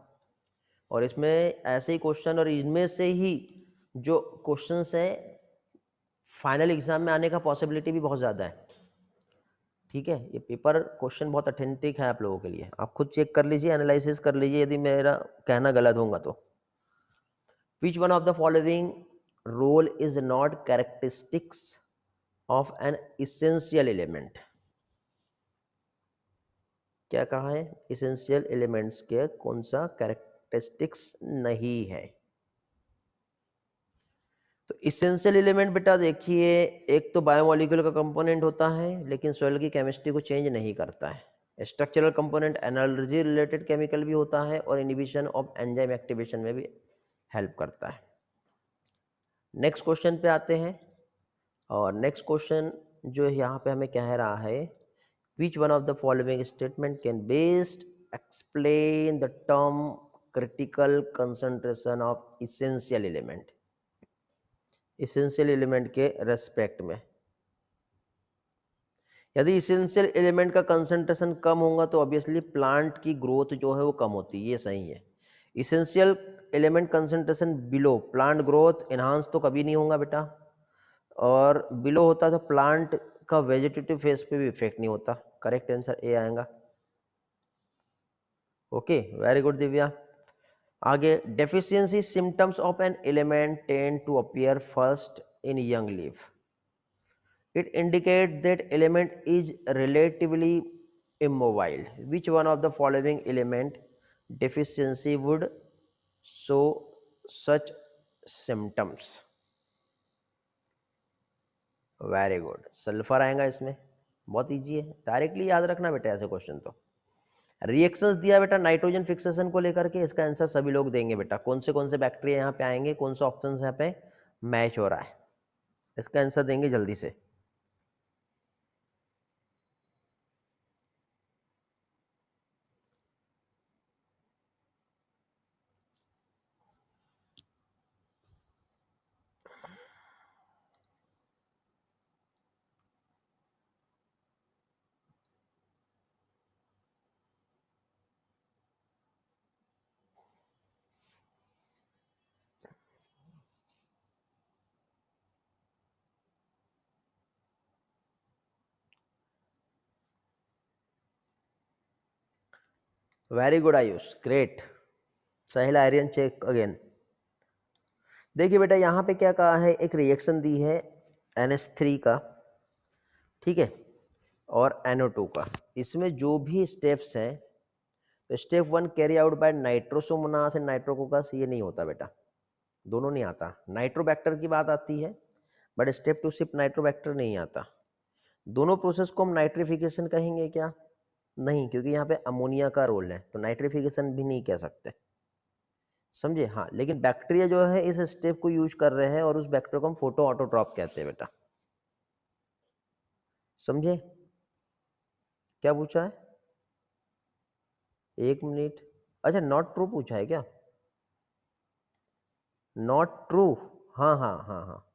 A: और इसमें ऐसे ही क्वेश्चन और इनमें से ही जो क्वेश्चंस है फाइनल एग्जाम में आने का पॉसिबिलिटी भी बहुत ज़्यादा है। ठीक है, ये पेपर क्वेश्चन बहुत अथेंटिक है आप लोगों के लिए, आप खुद चेक कर लीजिए, एनालिसिस कर लीजिए, यदि मेरा कहना गलत होगा तो। Which one of the following role is not characteristics of an essential element. क्या कहा है, इसेंशियल एलिमेंट्स के कौन सा कैरेक्टरिस्टिक्स नहीं है। तो इसेंशियल एलिमेंट बेटा देखिए, एक तो बायोमोलिक्यूल का कंपोनेंट होता है लेकिन सॉइल की केमिस्ट्री को चेंज नहीं करता है। Structural component energy related chemical भी होता है और इनहिबिशन ऑफ एंजाइम एक्टिवेशन में भी हेल्प करता है। नेक्स्ट क्वेश्चन पे आते हैं, और नेक्स्ट क्वेश्चन जो यहाँ पे हमें कह रहा है, विच one of the following statement can best explain the term critical concentration of essential element. Essential element के रेस्पेक्ट में, यदि इसेंशियल एलिमेंट का कंसंट्रेशन कम होगा तो ऑब्वियसली प्लांट की ग्रोथ जो है वो कम होती है, ये सही है। Essential element concentration below, plant growth enhance तो कभी नहीं होगा बेटा, और बिलो होता तो प्लांट का वेजिटेटिव फेज पे भी इफेक्ट नहीं होता। करेक्ट आंसर ए आएगा। Okay, very good Divya. आगे, deficiency symptoms of an element tend to appear first in young leaf. It indicates that element is relatively immobile. Which one of the following element deficiency would show such symptoms? Very good. Sulphur आएगा इसमें, बहुत easy है, directly याद रखना बेटा ऐसे question तो। Reactions दिया बेटा नाइट्रोजन फिक्सेशन को लेकर के, इसका आंसर सभी लोग देंगे बेटा, कौन से बैक्टीरिया यहाँ पे आएंगे, कौन सा ऑप्शन यहाँ पे मैच हो रहा है, इसका आंसर देंगे जल्दी से। Very good Ayush, great. Sahil Aryan check again. देखिए बेटा यहाँ पे क्या कहा है, एक रिएक्शन दी है NH3 का, ठीक है, और NO2 का। इसमें जो भी स्टेप्स हैं, तो step 1 carry out by Nitrosomonas and Nitrococcus, ये नहीं होता बेटा, दोनों नहीं आता। नाइट्रोबैक्टर की बात आती है, बट स्टेप 2 सिर्फ नाइट्रोबैक्टर नहीं आता। दोनों प्रोसेस को हम नाइट्रिफिकेशन कहेंगे क्या, नहीं, क्योंकि यहाँ पे अमोनिया का रोल है, तो नाइट्रिफिकेशन भी नहीं कह सकते। समझे? हाँ, लेकिन बैक्टीरिया जो है इस स्टेप को यूज कर रहे हैं और उस बैक्टीरिया को हम फोटो ऑटोट्रॉप कहते हैं बेटा। समझे? क्या पूछा है? 1 मिनट। अच्छा, नॉट ट्रू पूछा है क्या? Not true. हाँ हाँ हाँ हाँ,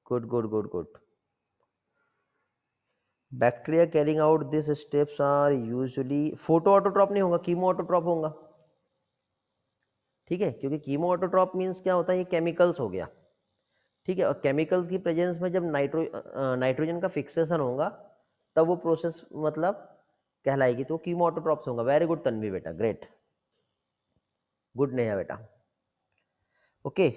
A: good good good good. Bacteria carrying out this steps are usually, photo autotroph नहीं होगा, कीमो ऑटोट्रॉप होगा। ठीक है, क्योंकि कीमो ऑटोट्रॉप मीन्स क्या होता है, ये केमिकल्स हो गया। ठीक है, और केमिकल्स की प्रेजेंस में जब नाइट्रोजन का फिक्सेशन होगा तब वो प्रोसेस मतलब कहलाएगी, तो कीमो ऑटोट्रॉप्स होगा। वेरी गुड तन्वी बेटा, ग्रेट, गुड नेहा बेटा। Okay,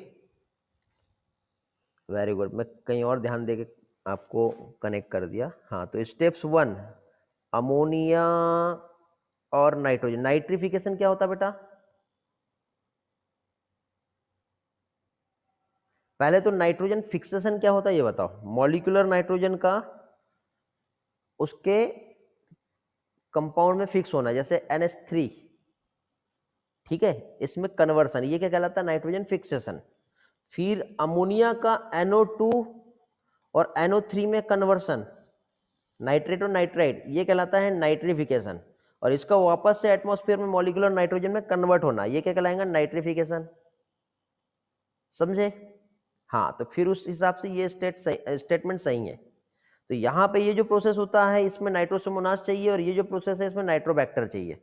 A: very good. मैं कहीं और ध्यान दे के आपको कनेक्ट कर दिया। हाँ, तो स्टेप्स 1, अमोनिया और नाइट्रोजन। नाइट्रिफिकेशन क्या होता है बेटा? पहले तो नाइट्रोजन फिक्सेशन क्या होता है ये बताओ। मॉलिक्यूलर नाइट्रोजन का उसके कंपाउंड में फिक्स होना, जैसे NH3। ठीक है, इसमें कन्वर्सन, ये क्या कहलाता है? Nitrogen fixation. फिर अमोनिया का NO2 और NO3 में कन्वर्सन, नाइट्रेट और नाइट्राइट, ये कहलाता है नाइट्रिफिकेशन। और इसका वापस से एटमॉस्फेयर में मॉलिक्यूलर नाइट्रोजन में कन्वर्ट होना, ये क्या कहलाएगा? नाइट्रिफिकेशन। समझे? हाँ, तो फिर उस हिसाब से ये स्टेटमेंट सही है। तो यहाँ पे ये जो प्रोसेस होता है इसमें नाइट्रोसोमोनास चाहिए, और ये जो प्रोसेस है इसमें नाइट्रोबैक्टर चाहिए।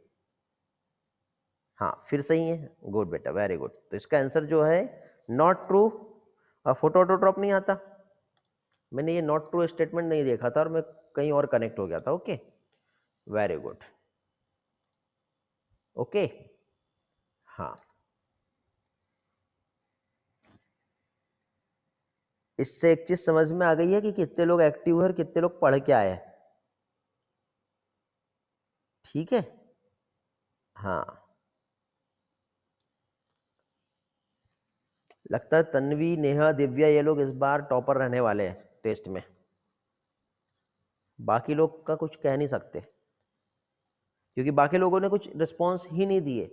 A: हाँ, फिर सही है, गुड बेटा, वेरी गुड। तो इसका आंसर जो है नॉट ट्रू, और फोटो ऑटोट्रॉप नहीं आता। मैंने ये नॉट ट्रू स्टेटमेंट नहीं देखा था और मैं कहीं और कनेक्ट हो गया था। Okay, very good. ओके, हाँ, इससे एक चीज समझ में आ गई है कि कितने लोग एक्टिव है और कितने लोग पढ़ के आए हैं। ठीक है, हाँ, लगता है तन्वी, नेहा, दिव्या ये लोग इस बार टॉपर रहने वाले हैं टेस्ट में। बाकी लोग का कुछ कह नहीं सकते क्योंकि बाकी लोगों ने कुछ रिस्पॉन्स ही नहीं दिए।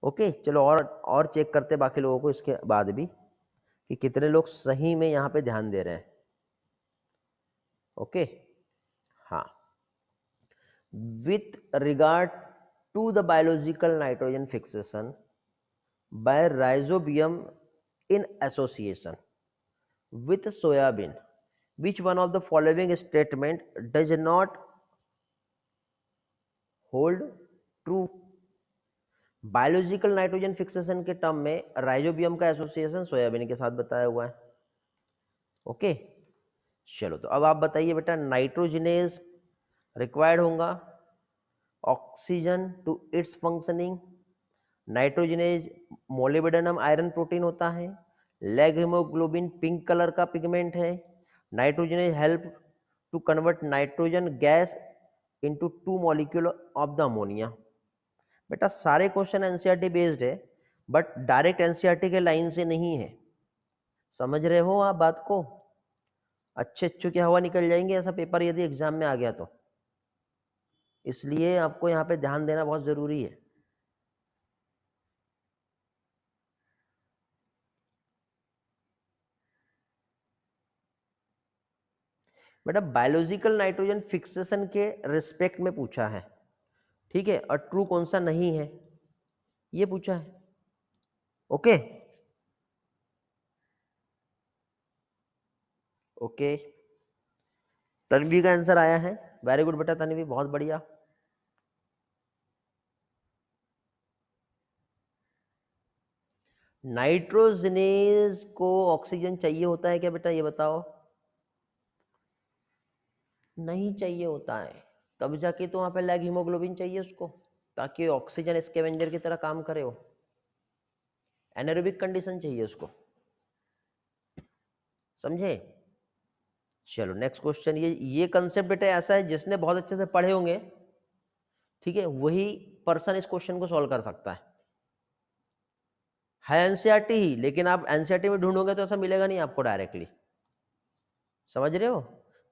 A: ओके, चलो और चेक करते बाकी लोगों को इसके बाद भी कि कितने लोग सही में यहाँ पे ध्यान दे रहे हैं। ओके, हाँ, with regard to the biological nitrogen fixation by rhizobium in association with soybean, which one of the following statement does not hold true? Biological nitrogen fixation के टर्म में राइजोबियम का एसोसिएशन सोयाबीन के साथ बताया हुआ है। Okay, चलो, तो अब आप बताइए बेटा, नाइट्रोजनेज रिक्वायर्ड होगा oxygen to its functioning. Nitrogenase molybdenum iron protein होता है। लेग हीमोग्लोबिन पिंक कलर का पिगमेंट है। Nitrogenase help to convert nitrogen gas into 2 molecule of the ammonia. बेटा सारे क्वेश्चन एनसीईआरटी बेस्ड है, बट डायरेक्ट एनसीईआरटी के line से नहीं है। समझ रहे हो आप बात को? अच्छे अच्छे की हवा निकल जाएंगे ऐसा पेपर यदि एग्जाम में आ गया तो, इसलिए आपको यहाँ पे ध्यान देना बहुत जरूरी है। बेटा बायोलॉजिकल नाइट्रोजन फिक्सेशन के रिस्पेक्ट में पूछा है, ठीक है, और ट्रू कौन सा नहीं है ये पूछा है। ओके, ओके, तन्वी का आंसर आया है। वेरी गुड बेटा तन्वी, बहुत बढ़िया। नाइट्रोजनेज को ऑक्सीजन चाहिए होता है क्या बेटा, ये बताओ? नहीं चाहिए होता है, तब जाके तो वहां पे लैग हीमोग्लोबिन चाहिए उसको, ताकि ऑक्सीजन स्कैवेंजर की तरह काम करे। वो एनारोबिक कंडीशन चाहिए उसको। समझे? चलो नेक्स्ट क्वेश्चन। ये कंसेप्ट बेटा ऐसा है जिसने बहुत अच्छे से पढ़े होंगे, ठीक है, वही पर्सन इस क्वेश्चन को सॉल्व कर सकता है एनसीईआरटी ही, लेकिन आप एनसीईआरटी में ढूंढोगे तो ऐसा मिलेगा नहीं आपको डायरेक्टली। समझ रहे हो?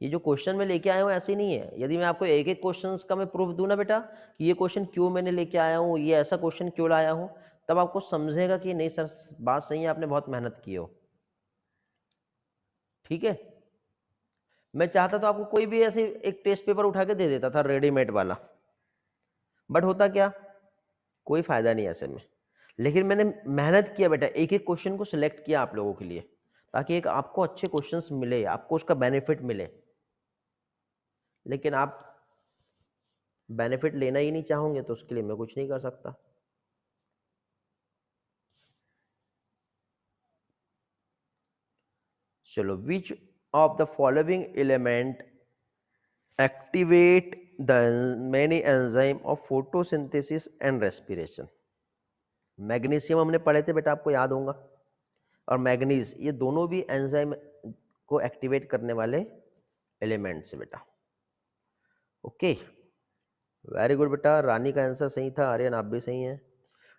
A: ये जो क्वेश्चन मैं लेके आया हूँ ऐसे ही नहीं है। यदि मैं आपको एक एक क्वेश्चन का मैं प्रूफ दूं ना बेटा कि ये क्वेश्चन क्यों मैंने लेके आया हूँ, ये ऐसा क्वेश्चन क्यों लाया हूँ, तब आपको समझेगा कि नहीं सर बात सही है, आपने बहुत मेहनत की हो। ठीक है, मैं चाहता तो आपको कोई भी ऐसे एक टेस्ट पेपर उठा के दे देता था रेडीमेड वाला, बट होता क्या, कोई फायदा नहीं ऐसे में। लेकिन मैंने मेहनत किया बेटा, एक एक क्वेश्चन को सिलेक्ट किया आप लोगों के लिए, ताकि एक आपको अच्छे क्वेश्चंस मिले, आपको उसका बेनिफिट मिले। लेकिन आप बेनिफिट लेना ही नहीं चाहोगे तो उसके लिए मैं कुछ नहीं कर सकता। चलो, which of the following element activate the many enzyme of photosynthesis and respiration. Magnesium हमने पढ़े थे बेटा, आपको याद होगा, और मैग्नीज, ये दोनों भी एंजाइम को एक्टिवेट करने वाले एलिमेंट्स है बेटा। ओके, वेरी गुड बेटा, रानी का आंसर सही था, आर्यन आप भी सही हैं।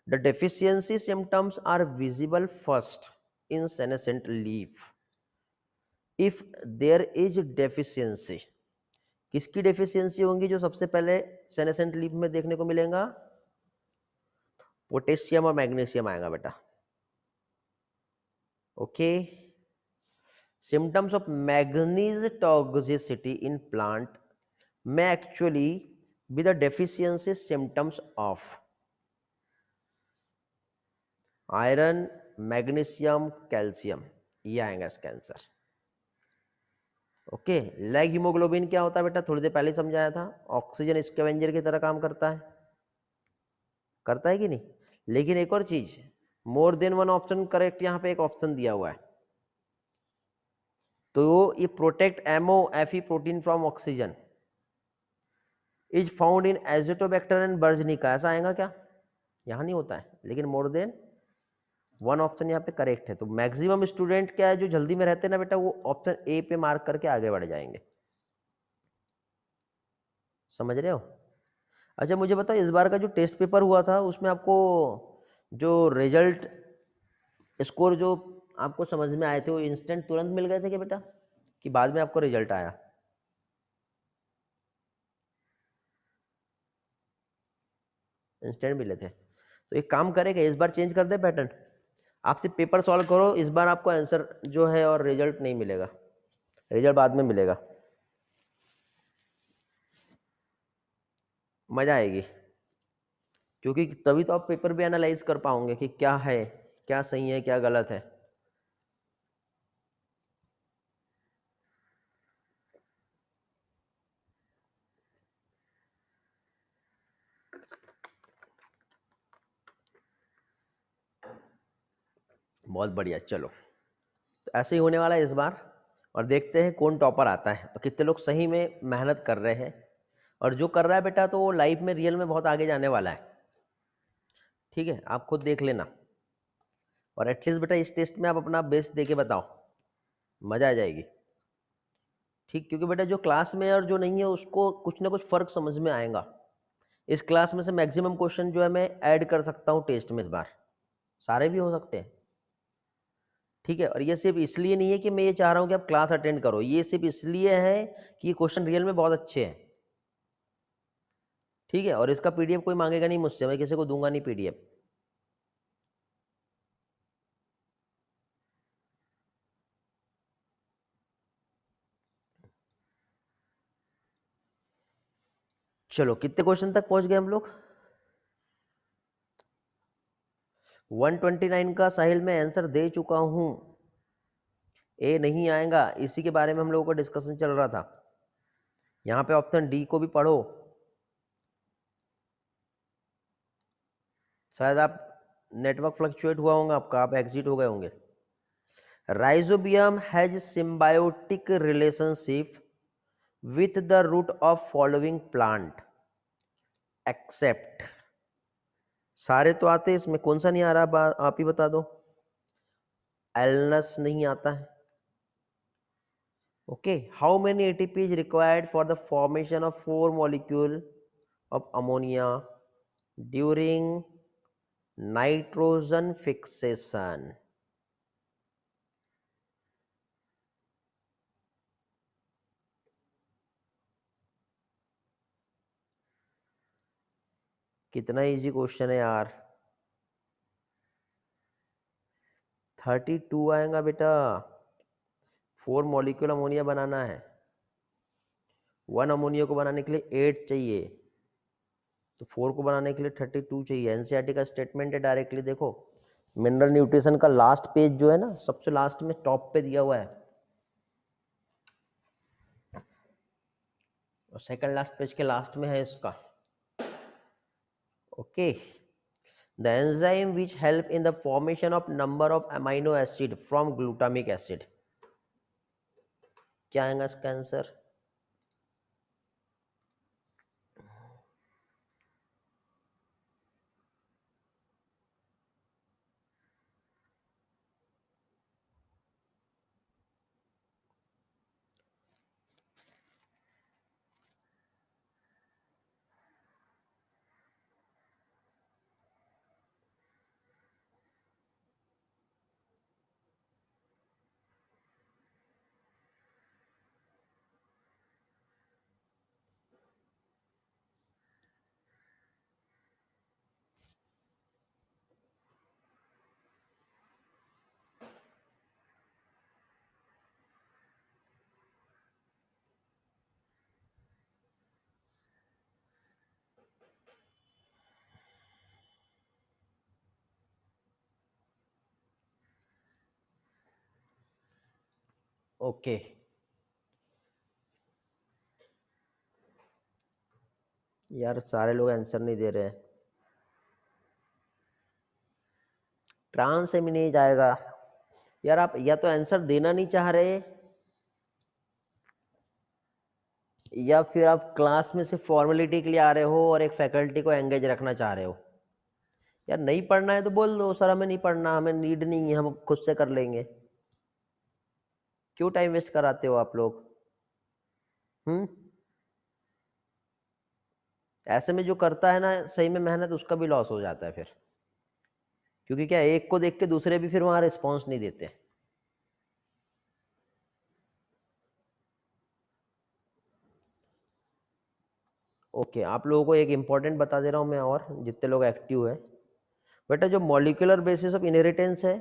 A: The deficiency symptoms are visible first in senescent leaf if there is deficiency. किसकी डेफिशिएंसी होंगी जो सबसे पहले सेनेसेंट लीफ में देखने को मिलेगा? पोटेशियम और मैग्नीशियम आएगा बेटा। Okay, symptoms of manganese toxicity in plant में actually be the deficiency symptoms of iron, magnesium, calcium, ये आएगा इसका आंसर। ओके, लैग हीमोग्लोबिन क्या होता है बेटा, थोड़ी देर पहले समझाया था, ऑक्सीजन स्कैवेंजर की तरह काम करता है कि नहीं। लेकिन एक और चीज, more than one option correct, यहाँ पे एक ऑप्शन दिया हुआ है, तो ये protect MO FE protein from oxygen is found in Azotobacter and Beijerinckia, ऐसा आएगा क्या? यहाँ नहीं होता है, लेकिन मोर देन वन ऑप्शन यहाँ पे करेक्ट है। तो मैक्सिमम स्टूडेंट क्या है जो जल्दी में रहते हैं ना बेटा, वो ऑप्शन ए पे मार्क करके आगे बढ़ जाएंगे। समझ रहे हो? अच्छा मुझे बताओ, इस बार का जो टेस्ट पेपर हुआ था उसमें आपको जो रिजल्ट स्कोर जो आपको समझ में आए थे वो इंस्टेंट तुरंत मिल गए थे क्या बेटा, कि बाद में आपको रिजल्ट आया? इंस्टेंट मिले थे। तो एक काम करेगा, इस बार चेंज कर दे पैटर्न, आप सिर्फ पेपर सॉल्व करो, इस बार आपको आंसर जो है और रिजल्ट नहीं मिलेगा, रिजल्ट बाद में मिलेगा, मजा आएगी, क्योंकि तभी तो आप पेपर भी एनालाइज कर पाओगे कि क्या है, क्या सही है, क्या गलत है। बहुत बढ़िया, चलो, तो ऐसे ही होने वाला है इस बार, और देखते हैं कौन टॉपर आता है, और कितने लोग सही में मेहनत कर रहे हैं। और जो कर रहा है बेटा तो वो लाइफ में रियल में बहुत आगे जाने वाला है। ठीक है, आप खुद देख लेना, और एटलीस्ट बेटा इस टेस्ट में आप अपना बेस्ट दे के बताओ, मजा आ जाएगी। ठीक, क्योंकि बेटा जो क्लास में है और जो नहीं है उसको कुछ ना कुछ फर्क समझ में आएगा। इस क्लास में से मैक्सिमम क्वेश्चन जो है मैं ऐड कर सकता हूँ टेस्ट में इस बार, सारे भी हो सकते हैं। ठीक है, और ये सिर्फ इसलिए नहीं है कि मैं ये चाह रहा हूँ कि आप क्लास अटेंड करो, ये सिर्फ इसलिए है कि ये क्वेश्चन रियल में बहुत अच्छे हैं। ठीक है, और इसका पीडीएफ कोई मांगेगा नहीं मुझसे, मैं किसी को दूंगा नहीं पीडीएफ। चलो, कितने क्वेश्चन तक पहुंच गए हम लोग? 129 का साहिल में आंसर दे चुका हूं, ए नहीं आएगा, इसी के बारे में हम लोगों का डिस्कशन चल रहा था। यहाँ पे ऑप्शन डी को भी पढ़ो, शायद आप नेटवर्क फ्लक्चुएट हुआ होगा आपका, आप एग्जिट हो गए होंगे। Rhizobium has symbiotic relationship with the root of following plant except, सारे तो आते हैं, इसमें कौन सा नहीं आ रहा, आप ही बता दो। एलनस नहीं आता है। Okay, how many ATP is required for the formation of 4 molecule of ammonia during nitrogen fixation? कितना इजी क्वेश्चन है यार। 32 आएगा बेटा। 4 मॉलिक्यूल अमोनिया बनाना है, 1 अमोनिया को बनाने के लिए 8 चाहिए, तो 4 को बनाने के लिए 32 चाहिए। एनसीईआरटी का स्टेटमेंट है डायरेक्टली, देखो मिनरल न्यूट्रिशन का लास्ट पेज जो है ना, सबसे लास्ट में टॉप पे दिया हुआ है, और सेकंड लास्ट पेज के लास्ट में है इसका। Okay, the enzyme which help in the formation of number of amino acid from glutamic acid, क्या आएगा इसका आंसर? ओके, यार सारे लोग आंसर नहीं दे रहे हैं। ट्रांसएमिनेज आएगा। यार आप या तो आंसर देना नहीं चाह रहे, या फिर आप क्लास में सिर्फ फॉर्मेलिटी के लिए आ रहे हो और एक फैकल्टी को एंगेज रखना चाह रहे हो। यार नहीं पढ़ना है तो बोल दो सर हमें नहीं पढ़ना, हमें नीड नहीं है, हम खुद से कर लेंगे। क्यों टाइम वेस्ट कराते हो आप लोग? ऐसे में जो करता है ना सही में मेहनत, उसका भी लॉस हो जाता है फिर, क्योंकि क्या एक को देख के दूसरे भी फिर वहां रिस्पॉन्स नहीं देते। ओके, आप लोगों को एक इंपॉर्टेंट बता दे रहा हूं मैं, और जितने लोग एक्टिव है बेटा, जो मॉलिक्यूलर बेसिस ऑफ इनहेरिटेंस है,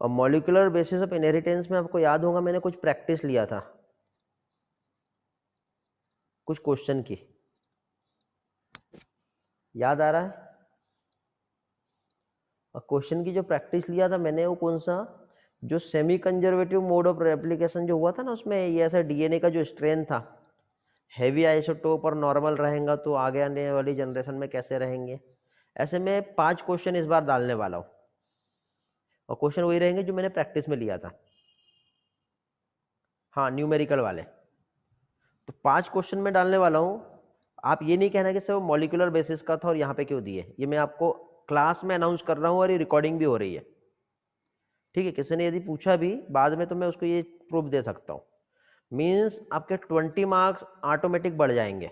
A: और मॉलिक्यूलर बेसिस ऑफ इनहेरिटेंस में आपको याद होगा मैंने कुछ प्रैक्टिस लिया था, कुछ क्वेश्चन की, याद आ रहा है? और क्वेश्चन की जो प्रैक्टिस लिया था मैंने, वो कौन सा, जो semi conservative mode of replication जो हुआ था ना, उसमें ये ऐसा डीएनए का जो स्ट्रेन था, हैवी आइसोटोप और नॉर्मल रहेगा तो आगे आने वाली जनरेशन में कैसे रहेंगे। ऐसे में 5 क्वेश्चन इस बार डालने वाला हूँ, और क्वेश्चन वही रहेंगे जो मैंने प्रैक्टिस में लिया था, हाँ न्यूमेरिकल वाले। तो 5 क्वेश्चन में डालने वाला हूँ। आप ये नहीं कहना कि सर वो मॉलिक्यूलर बेसिस का था और यहाँ पे क्यों दिए, ये मैं आपको क्लास में अनाउंस कर रहा हूँ, और ये रिकॉर्डिंग भी हो रही है, ठीक है? किसी ने यदि पूछा भी बाद में तो मैं उसको ये प्रूफ दे सकता हूँ। मीन्स आपके 20 मार्क्स ऑटोमेटिक बढ़ जाएंगे।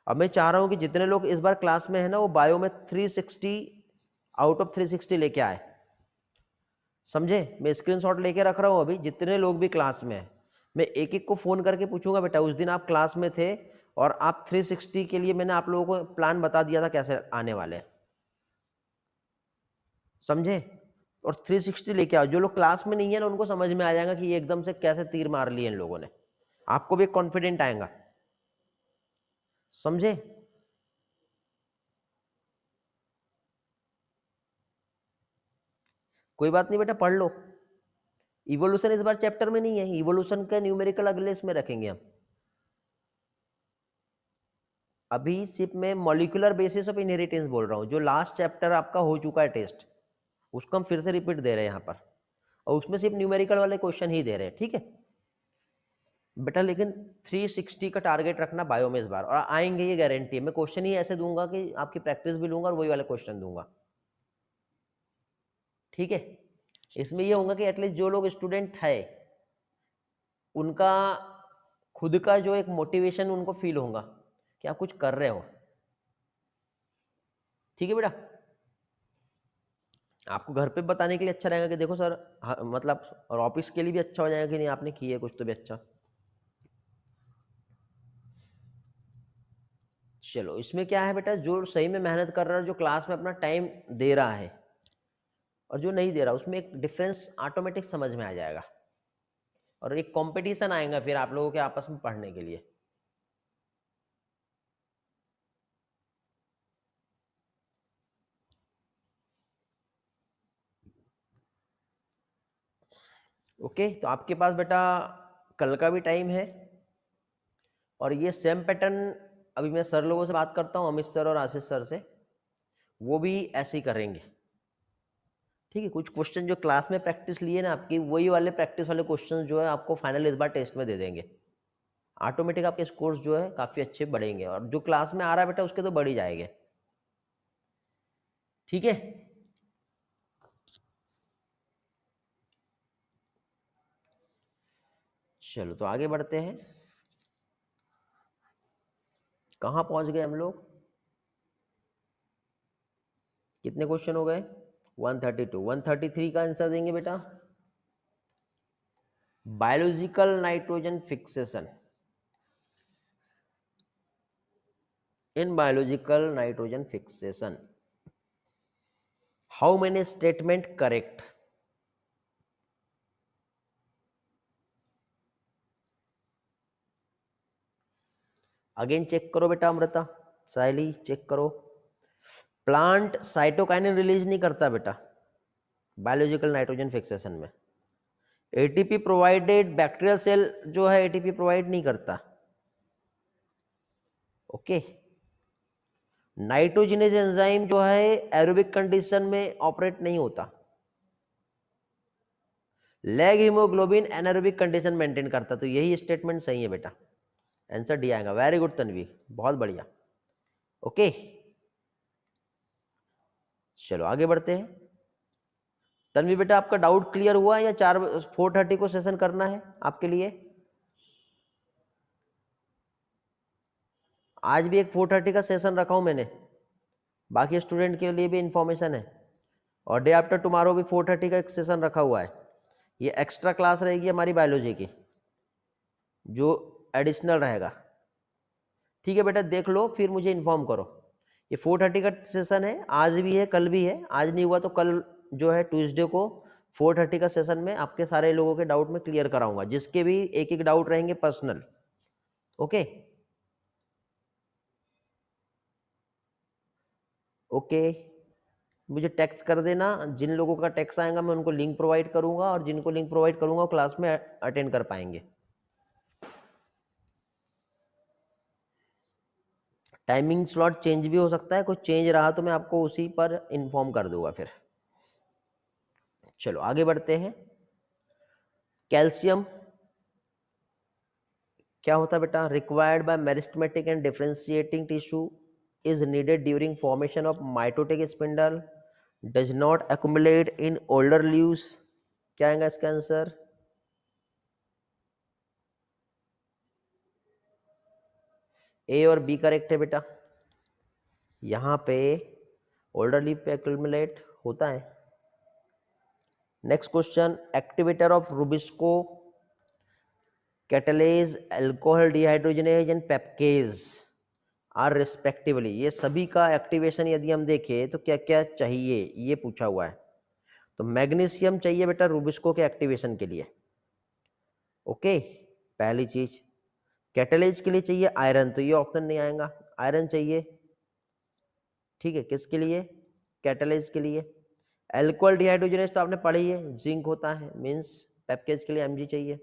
A: अब मैं चाह रहा हूँ कि जितने लोग इस बार क्लास में है ना, वो बायो में 360 आउट ऑफ 360 लेके आए, समझे? मैं स्क्रीनशॉट लेके रख रहा हूँ अभी, जितने लोग भी क्लास में है मैं एक एक को फ़ोन करके पूछूंगा, बेटा उस दिन आप क्लास में थे और आप 360 के लिए मैंने आप लोगों को प्लान बता दिया था कैसे आने वाले हैं, समझे? और 360 लेके आओ। जो लोग क्लास में नहीं है ना, उनको समझ में आ जाएगा कि ये एकदम से कैसे तीर मार लिए इन लोगों ने, आपको भी कॉन्फिडेंट आएगा, समझे? कोई बात नहीं बेटा, पढ़ लो। इवोल्यूशन इस बार चैप्टर में नहीं है, इवोल्यूशन का न्यूमेरिकल अगले इसमें रखेंगे हम। अभी सिर्फ मैं मॉलिक्यूलर बेसिस ऑफ इनहेरिटेंस बोल रहा हूँ, जो लास्ट चैप्टर आपका हो चुका है टेस्ट, उसको हम फिर से रिपीट दे रहे हैं यहाँ पर, और उसमें सिर्फ न्यूमेरिकल वाले क्वेश्चन ही दे रहे हैं, ठीक है बेटा? लेकिन 360 का टारगेट रखना बायो में इस बार, और आएंगे ये गारंटी है। मैं क्वेश्चन ही ऐसे दूंगा कि आपकी प्रैक्टिस भी लूंगा और वही वाले क्वेश्चन दूंगा, ठीक है? इसमें ये होगा कि एटलीस्ट जो लोग स्टूडेंट है उनका खुद का जो एक मोटिवेशन उनको फील होगा कि आप कुछ कर रहे हो, ठीक है बेटा? आपको घर पे बताने के लिए अच्छा रहेगा कि देखो सर, हाँ, मतलब, और ऑफिस के लिए भी अच्छा हो जाएगा कि नहीं आपने किया है कुछ तो भी अच्छा। चलो इसमें क्या है बेटा, जो सही में मेहनत कर रहा है, जो क्लास में अपना टाइम दे रहा है और जो नहीं दे रहा, उसमें एक डिफरेंस ऑटोमेटिक समझ में आ जाएगा और एक कंपटीशन आएगा फिर आप लोगों के आपस में पढ़ने के लिए। ओके, तो आपके पास बेटा कल का भी टाइम है और ये सेम पैटर्न अभी मैं सर लोगों से बात करता हूँ, अमित सर और आशीष सर से, वो भी ऐसे ही करेंगे। ठीक है, कुछ क्वेश्चन जो क्लास में प्रैक्टिस लिए ना आपकी, वही वाले प्रैक्टिस वाले क्वेश्चन जो है आपको फाइनल इस बार टेस्ट में दे देंगे। ऑटोमेटिक आपके स्कोर्स जो है काफ़ी अच्छे बढ़ेंगे और जो क्लास में आ रहा है बेटा उसके तो बढ़ ही जाएंगे। ठीक है, चलो तो आगे बढ़ते हैं। कहाँ पहुंच गए हम लोग, कितने क्वेश्चन हो गए? 132। 133 का आंसर देंगे बेटा, biological nitrogen fixation. In biological nitrogen fixation how many statement correct? Again check करो बेटा, अमृता सायली चेक करो। प्लांट साइटोकाइनिन रिलीज नहीं करता बेटा बायोलॉजिकल नाइट्रोजन फिक्सेशन में। एटीपी प्रोवाइडेड बैक्टीरियल सेल जो है एटीपी प्रोवाइड नहीं करता। ओके, नाइट्रोजिनेज एंजाइम जो है एरोबिक कंडीशन में ऑपरेट नहीं होता। Lag haemoglobin anaerobic condition maintain करता। तो यही स्टेटमेंट सही है बेटा, आंसर डी आएगा। वेरी गुड तन्वी, बहुत बढ़िया। ओके, चलो आगे बढ़ते हैं। तन्वी बेटा आपका डाउट क्लियर हुआ या 4:30 को सेशन करना है आपके लिए? आज भी एक 4:30 का सेशन रखा हूं मैंने, बाकी स्टूडेंट के लिए भी इंफॉर्मेशन है। और डे आफ्टर टुमारो भी 4:30 का एक सेशन रखा हुआ है। ये एक्स्ट्रा क्लास रहेगी हमारी बायोलॉजी की, जो एडिशनल रहेगा। ठीक है बेटा, देख लो फिर मुझे इन्फॉर्म करो। ये 4:30 का सेशन है, आज भी है कल भी है। आज नहीं हुआ तो कल जो है ट्यूसडे को 4:30 का सेशन में आपके सारे लोगों के डाउट में क्लियर कराऊंगा, जिसके भी एक एक डाउट रहेंगे पर्सनल। ओके ओके, मुझे टेक्स्ट कर देना। जिन लोगों का टेक्स्ट आएगा मैं उनको लिंक प्रोवाइड करूंगा और जिनको लिंक प्रोवाइड करूंगा वो क्लास में अटेंड कर पाएंगे। टाइमिंग स्लॉट चेंज भी हो सकता है, कुछ चेंज रहा तो मैं आपको उसी पर इन्फॉर्म कर दूंगा फिर। चलो आगे बढ़ते हैं। कैल्शियम क्या होता है बेटा? Required by meristematic and differentiating tissue, is needed during formation of mitotic spindle, does not accumulate in older leaves. क्या आएगा इसका आंसर? ए और बी करेक्ट है बेटा। यहाँ पे ओल्डर लीव पे एक्युमुलेट होता है। Next question, activator of RuBisCO, catalase, alcohol dehydrogenase and PEPcase are respectively. ये सभी का एक्टिवेशन यदि हम देखें तो क्या क्या चाहिए, ये पूछा हुआ है। तो मैग्नीशियम चाहिए बेटा रुबिस्को के एक्टिवेशन के लिए। ओके, पहली चीज। कैटलेज के लिए चाहिए आयरन, तो ये ऑप्शन नहीं आएगा, आयरन चाहिए। ठीक है, किसके लिए? कैटलेज के लिए। अल्कोहल डिहाइड्रोजनेज तो आपने पढ़ी है, जिंक होता है, मींस पेप्केज के लिए एमजी चाहिए।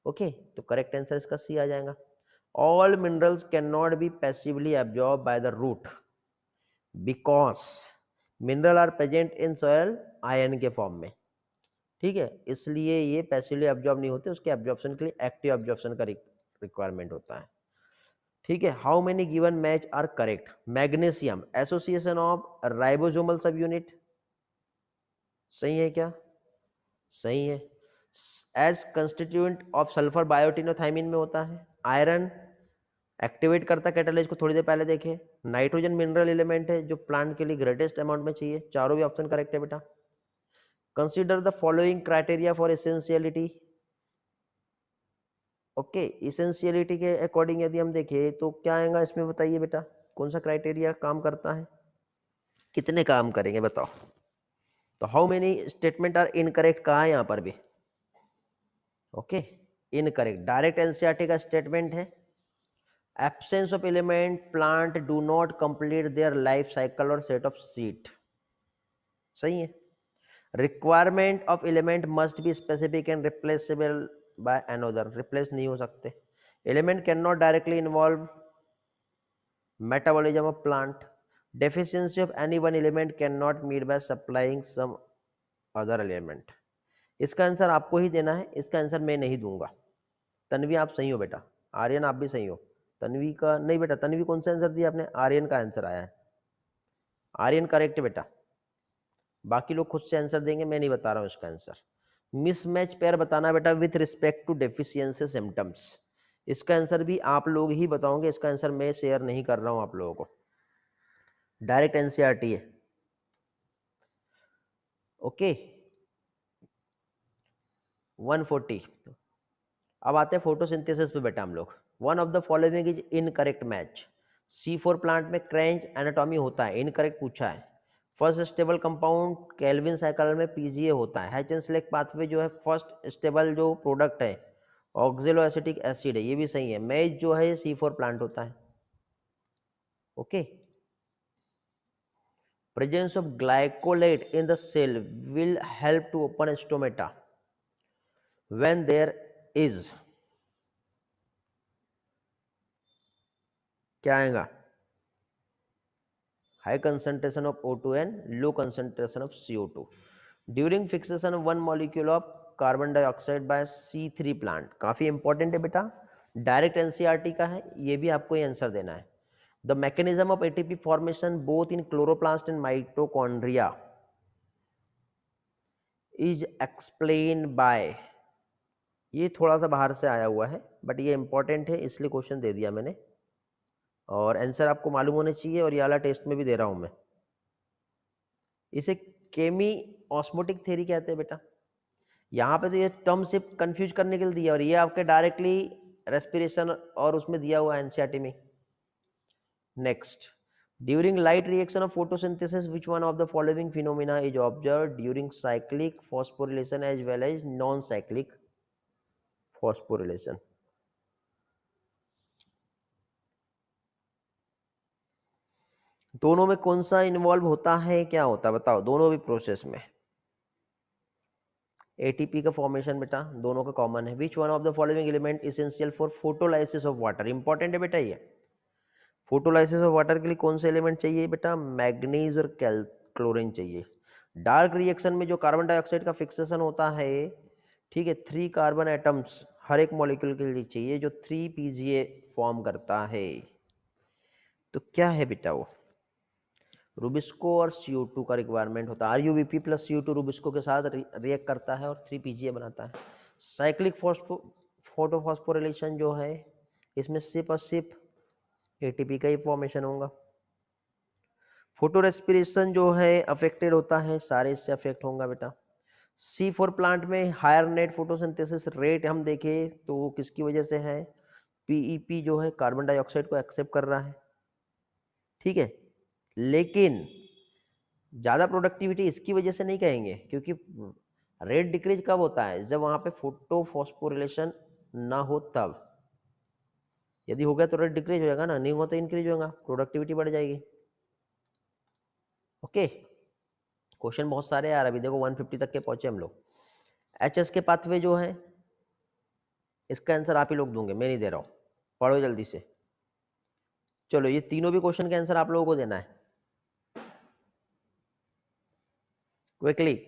A: ओके, तो करेक्ट आंसर इसका सी आ जाएगा। All minerals can not be passively absorb by the root because mineral are present in soil ion के फॉर्म में। ठीक है, इसलिए ये पैसिवली एब्जॉर्ब नहीं होते, उसके एब्जॉर्प्शन के लिए एक्टिव एब्जॉर्प्शन का रिक्वायरमेंट होता है। ठीक है, how many given match are correct? Magnesium association of ribosomal sub unit, सही है क्या? सही है। As constituent of sulphur biotin और थायमिन में होता है। आयरन एक्टिवेट करता कैटालाइज को, थोड़ी देर पहले देखे। नाइट्रोजन मिनरल एलिमेंट है जो प्लांट के लिए ग्रेटेस्ट अमाउंट में चाहिए। चारों भी ऑप्शन करेक्ट है बेटा। Consider the following criteria for essentiality. Okay, essentiality के अकॉर्डिंग यदि हम देखें तो क्या आएगा इसमें, बताइए बेटा। कौन सा क्राइटेरिया काम करता है, कितने काम करेंगे बताओ। तो how many statement are incorrect कहा है यहाँ पर भी, ओके इनकरेक्ट। डायरेक्ट एनसीईआरटी का स्टेटमेंट है absence of element plant do not complete their life cycle और सेट ऑफ सीट, सही है। Requirement of element must be specific and replaceable by another, replace नहीं हो सकते। Element can not directly involve metabolism of plant, deficiency of any one element cannot meet by supplying some other element। इसका answer आपको ही देना है, इसका answer मैं नहीं दूंगा। तन्वी आप सही हो बेटा, आर्यन आप भी सही हो। तन्वी का नहीं बेटा, तन्वी कौन सा आंसर दिया आपने, आर्यन का आंसर आया है, आर्यन करेक्ट बेटा। बाकी लोग खुद से आंसर देंगे, मैं नहीं बता रहा हूँ इसका आंसर। मिसमैच पेयर बताना बेटा with respect to deficiency symptoms, इसका आंसर भी आप लोग ही बताओगे, इसका आंसर मैं शेयर नहीं कर रहा हूँ आप लोगों को, डायरेक्ट एनसीईआरटी है, ओके। 140। अब आते हैं फोटोसिंथेसिस पे बेटा हम लोग। One of the following is incorrect match. C4 plant में क्रेंच एनाटॉमी होता है, इनकरेक्ट पूछा है। First stable compound Calvin cycle में पीजीए होता है। हैचन सेलेक्ट पाथवे जो है फर्स्ट स्टेबल जो प्रोडक्ट है ऑक्जेलो एसिटिक एसिड है, ये भी सही है। मैच जो है C4 प्लांट होता है, okay. Presence of glycolate in the cell will help to open stomata when there is क्या आएगा, high concentration of O2 and low concentration of CO2 during fixation of one molecule of carbon dioxide by C3 plant। काफी important है बेटा, direct NCERT का है, ये भी आपको ये आंसर देना है। The mechanism of ATP formation both in chloroplast and mitochondria is explain by, ये थोड़ा सा बाहर से आया हुआ है बट ये इंपॉर्टेंट है इसलिए क्वेश्चन दे दिया मैंने, और आंसर आपको मालूम होने चाहिए, और ये वाला टेस्ट में भी दे रहा हूं मैं। इसे केमी ऑस्मोटिक थ्योरी कहते हैं बेटा। यहाँ पे तो ये टर्म से कंफ्यूज करने के लिए दिया, और ये आपके डायरेक्टली रेस्पिरेशन और उसमें दिया हुआ एनसीईआरटी में। Next, during light reaction of photosynthesis which one of the following phenomena is observed during cyclic phosphorylation as well as non cyclic phosphorylation. दोनों में कौन सा इन्वॉल्व होता है, क्या होता है बताओ, दोनों भी प्रोसेस में। एटीपी का फॉर्मेशन बेटा दोनों का कॉमन है। विच one of the following element essential for photolysis of water, important है बेटा ये। फोटोलाइसिस ऑफ वाटर के लिए कौन से एलिमेंट चाहिए बेटा, मैग्नीज और क्लोरीन चाहिए। डार्क रिएक्शन में जो कार्बन डाइऑक्साइड का फिक्सेशन होता है, ठीक है, 3 कार्बन एटम्स हर एक मॉलिक्यूल के लिए चाहिए जो 3 पीजीए फॉर्म करता है। तो क्या है बेटा वो, रूबिस्को और CO2 का रिक्वायरमेंट होता है। RuBP प्लस CO2 रूबिस्को के साथ रिएक्ट करता है और 3 पीजीए बनाता है। साइक्लिक फोटोफॉस्फोरिलेशन जो है इसमें सिर्फ और सिर्फ एटीपी का ही फॉर्मेशन होगा। फोटो रेस्पिरेशन जो है अफेक्टेड होता है, सारे इससे अफेक्ट होगा बेटा। C4 प्लांट में हायर नेट फोटोसिंथेसिस रेट हम देखें तो किसकी वजह से है, PEP जो है कार्बन डाइऑक्साइड को एक्सेप्ट कर रहा है, ठीक है। लेकिन ज़्यादा प्रोडक्टिविटी इसकी वजह से नहीं कहेंगे, क्योंकि रेट डिक्रीज कब होता है, जब वहाँ पे फोटो फॉस्फोरिलेशन ना हो तब। यदि हो गया तो रेट डिक्रीज हो जाएगा ना, नहीं हुआ तो इंक्रीज होगा, प्रोडक्टिविटी बढ़ जाएगी, ओके। क्वेश्चन बहुत सारे यार, अभी देखो 150 तक के पहुंचे हम लोग। HS के पाथवे जो है इसका आंसर आप ही लोग दोगे, मैं नहीं दे रहा हूँ, पढ़ो जल्दी से। चलो ये तीनों भी क्वेश्चन के आंसर आप लोगों को देना है क्विकली।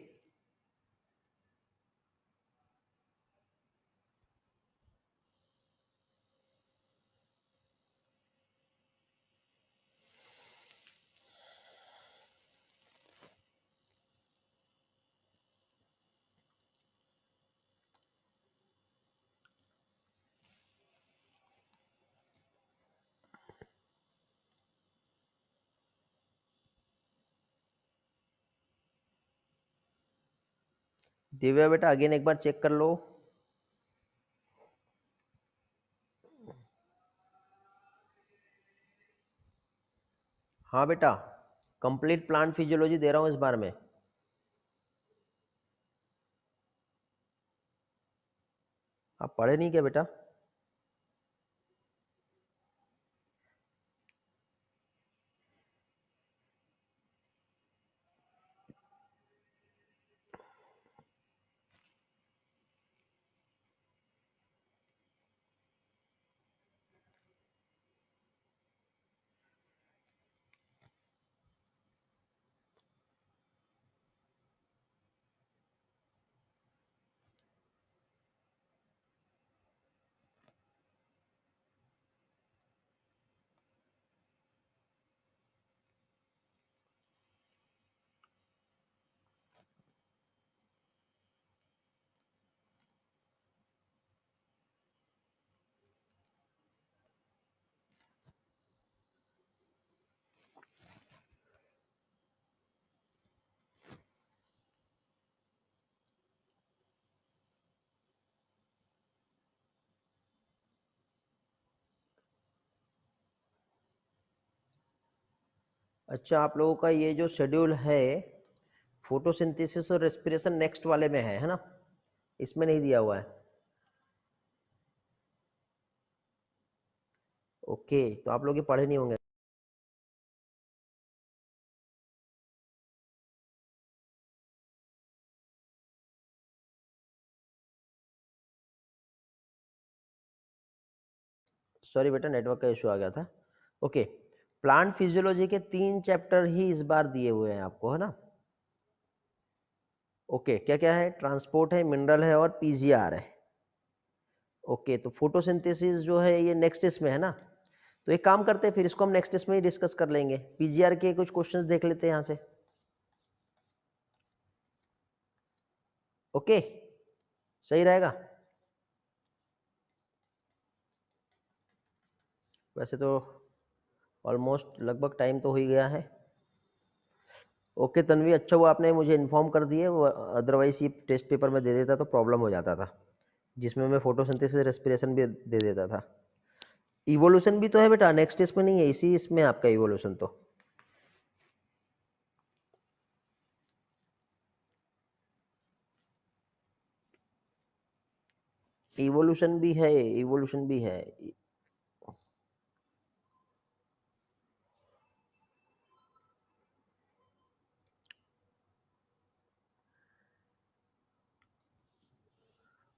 A: दिव्या बेटा अगेन एक बार चेक कर लो। हाँ बेटा, कंप्लीट प्लांट फिजियोलॉजी दे रहा हूँ इस बार में। आप पढ़े नहीं क्या बेटा? अच्छा, आप लोगों का ये जो शेड्यूल है फोटोसिंथेसिस और रेस्पिरेशन नेक्स्ट वाले में है ना? इसमें नहीं दिया हुआ है। ओके, तो आप लोग ये पढ़े नहीं होंगे। सॉरी बेटा, नेटवर्क का इशू आ गया था। ओके, प्लांट फिजियोलॉजी के 3 चैप्टर ही इस बार दिए हुए हैं आपको, है ना? ओके, क्या क्या है? ट्रांसपोर्ट है, मिनरल है और पीजीआर है। ओके, तो फोटोसिंथेसिस जो है ये नेक्स्ट इसमें है ना? तो एक काम करते हैं, फिर इसको हम नेक्स्ट इसमें ही डिस्कस कर लेंगे। पीजीआर के कुछ क्वेश्चंस देख लेते हैं यहाँ से। ओके, सही रहेगा? वैसे तो ऑलमोस्ट लगभग टाइम तो हो ही गया है। ओके तन्वी, अच्छा हुआ आपने मुझे इन्फॉर्म कर दिए, वो अदरवाइज ये टेस्ट पेपर में दे देता तो प्रॉब्लम हो जाता था, जिसमें मैं फोटोसिंथेसिस रेस्पिरेशन भी दे देता था। इवोल्यूशन भी तो है बेटा, नेक्स्ट इसमें नहीं है, इसी इसमें आपका इवोल्यूशन तो। इवोल्यूशन भी है, इवोल्यूशन भी है।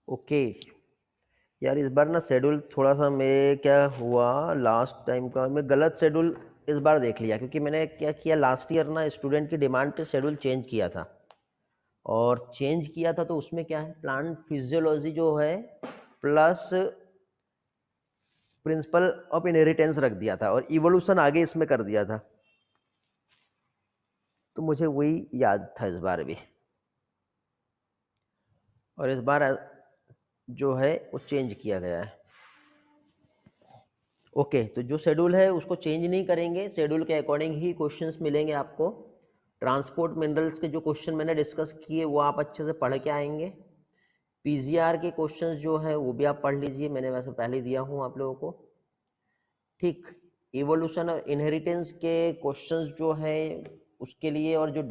A: ओके यार, इस बार ना शेड्यूल थोड़ा सा मैं क्या हुआ, लास्ट टाइम का मैं गलत शेड्यूल इस बार देख लिया, क्योंकि मैंने क्या किया लास्ट ईयर ना स्टूडेंट की डिमांड पे शेड्यूल चेंज किया था। और चेंज किया था तो उसमें क्या है, प्लांट फिजियोलॉजी जो है प्लस प्रिंसिपल ऑफ इनहेरिटेंस रख दिया था और इवोल्यूशन आगे इसमें कर दिया था। तो मुझे वही याद था इस बार भी, और इस बार जो है वो चेंज किया गया है। ओके, तो जो शेड्यूल है उसको चेंज नहीं करेंगे, शेड्यूल के अकॉर्डिंग ही क्वेश्चंस मिलेंगे आपको। ट्रांसपोर्ट मिनरल्स के जो क्वेश्चन मैंने डिस्कस किए वो आप अच्छे से पढ़ के आएंगे। पीजीआर के क्वेश्चंस जो है वो भी आप पढ़ लीजिए, मैंने वैसे पहले दिया हूँ आप लोगों को। ठीक, इवोल्यूशन और इनहेरिटेंस के क्वेश्चंस जो है उसके लिए और जो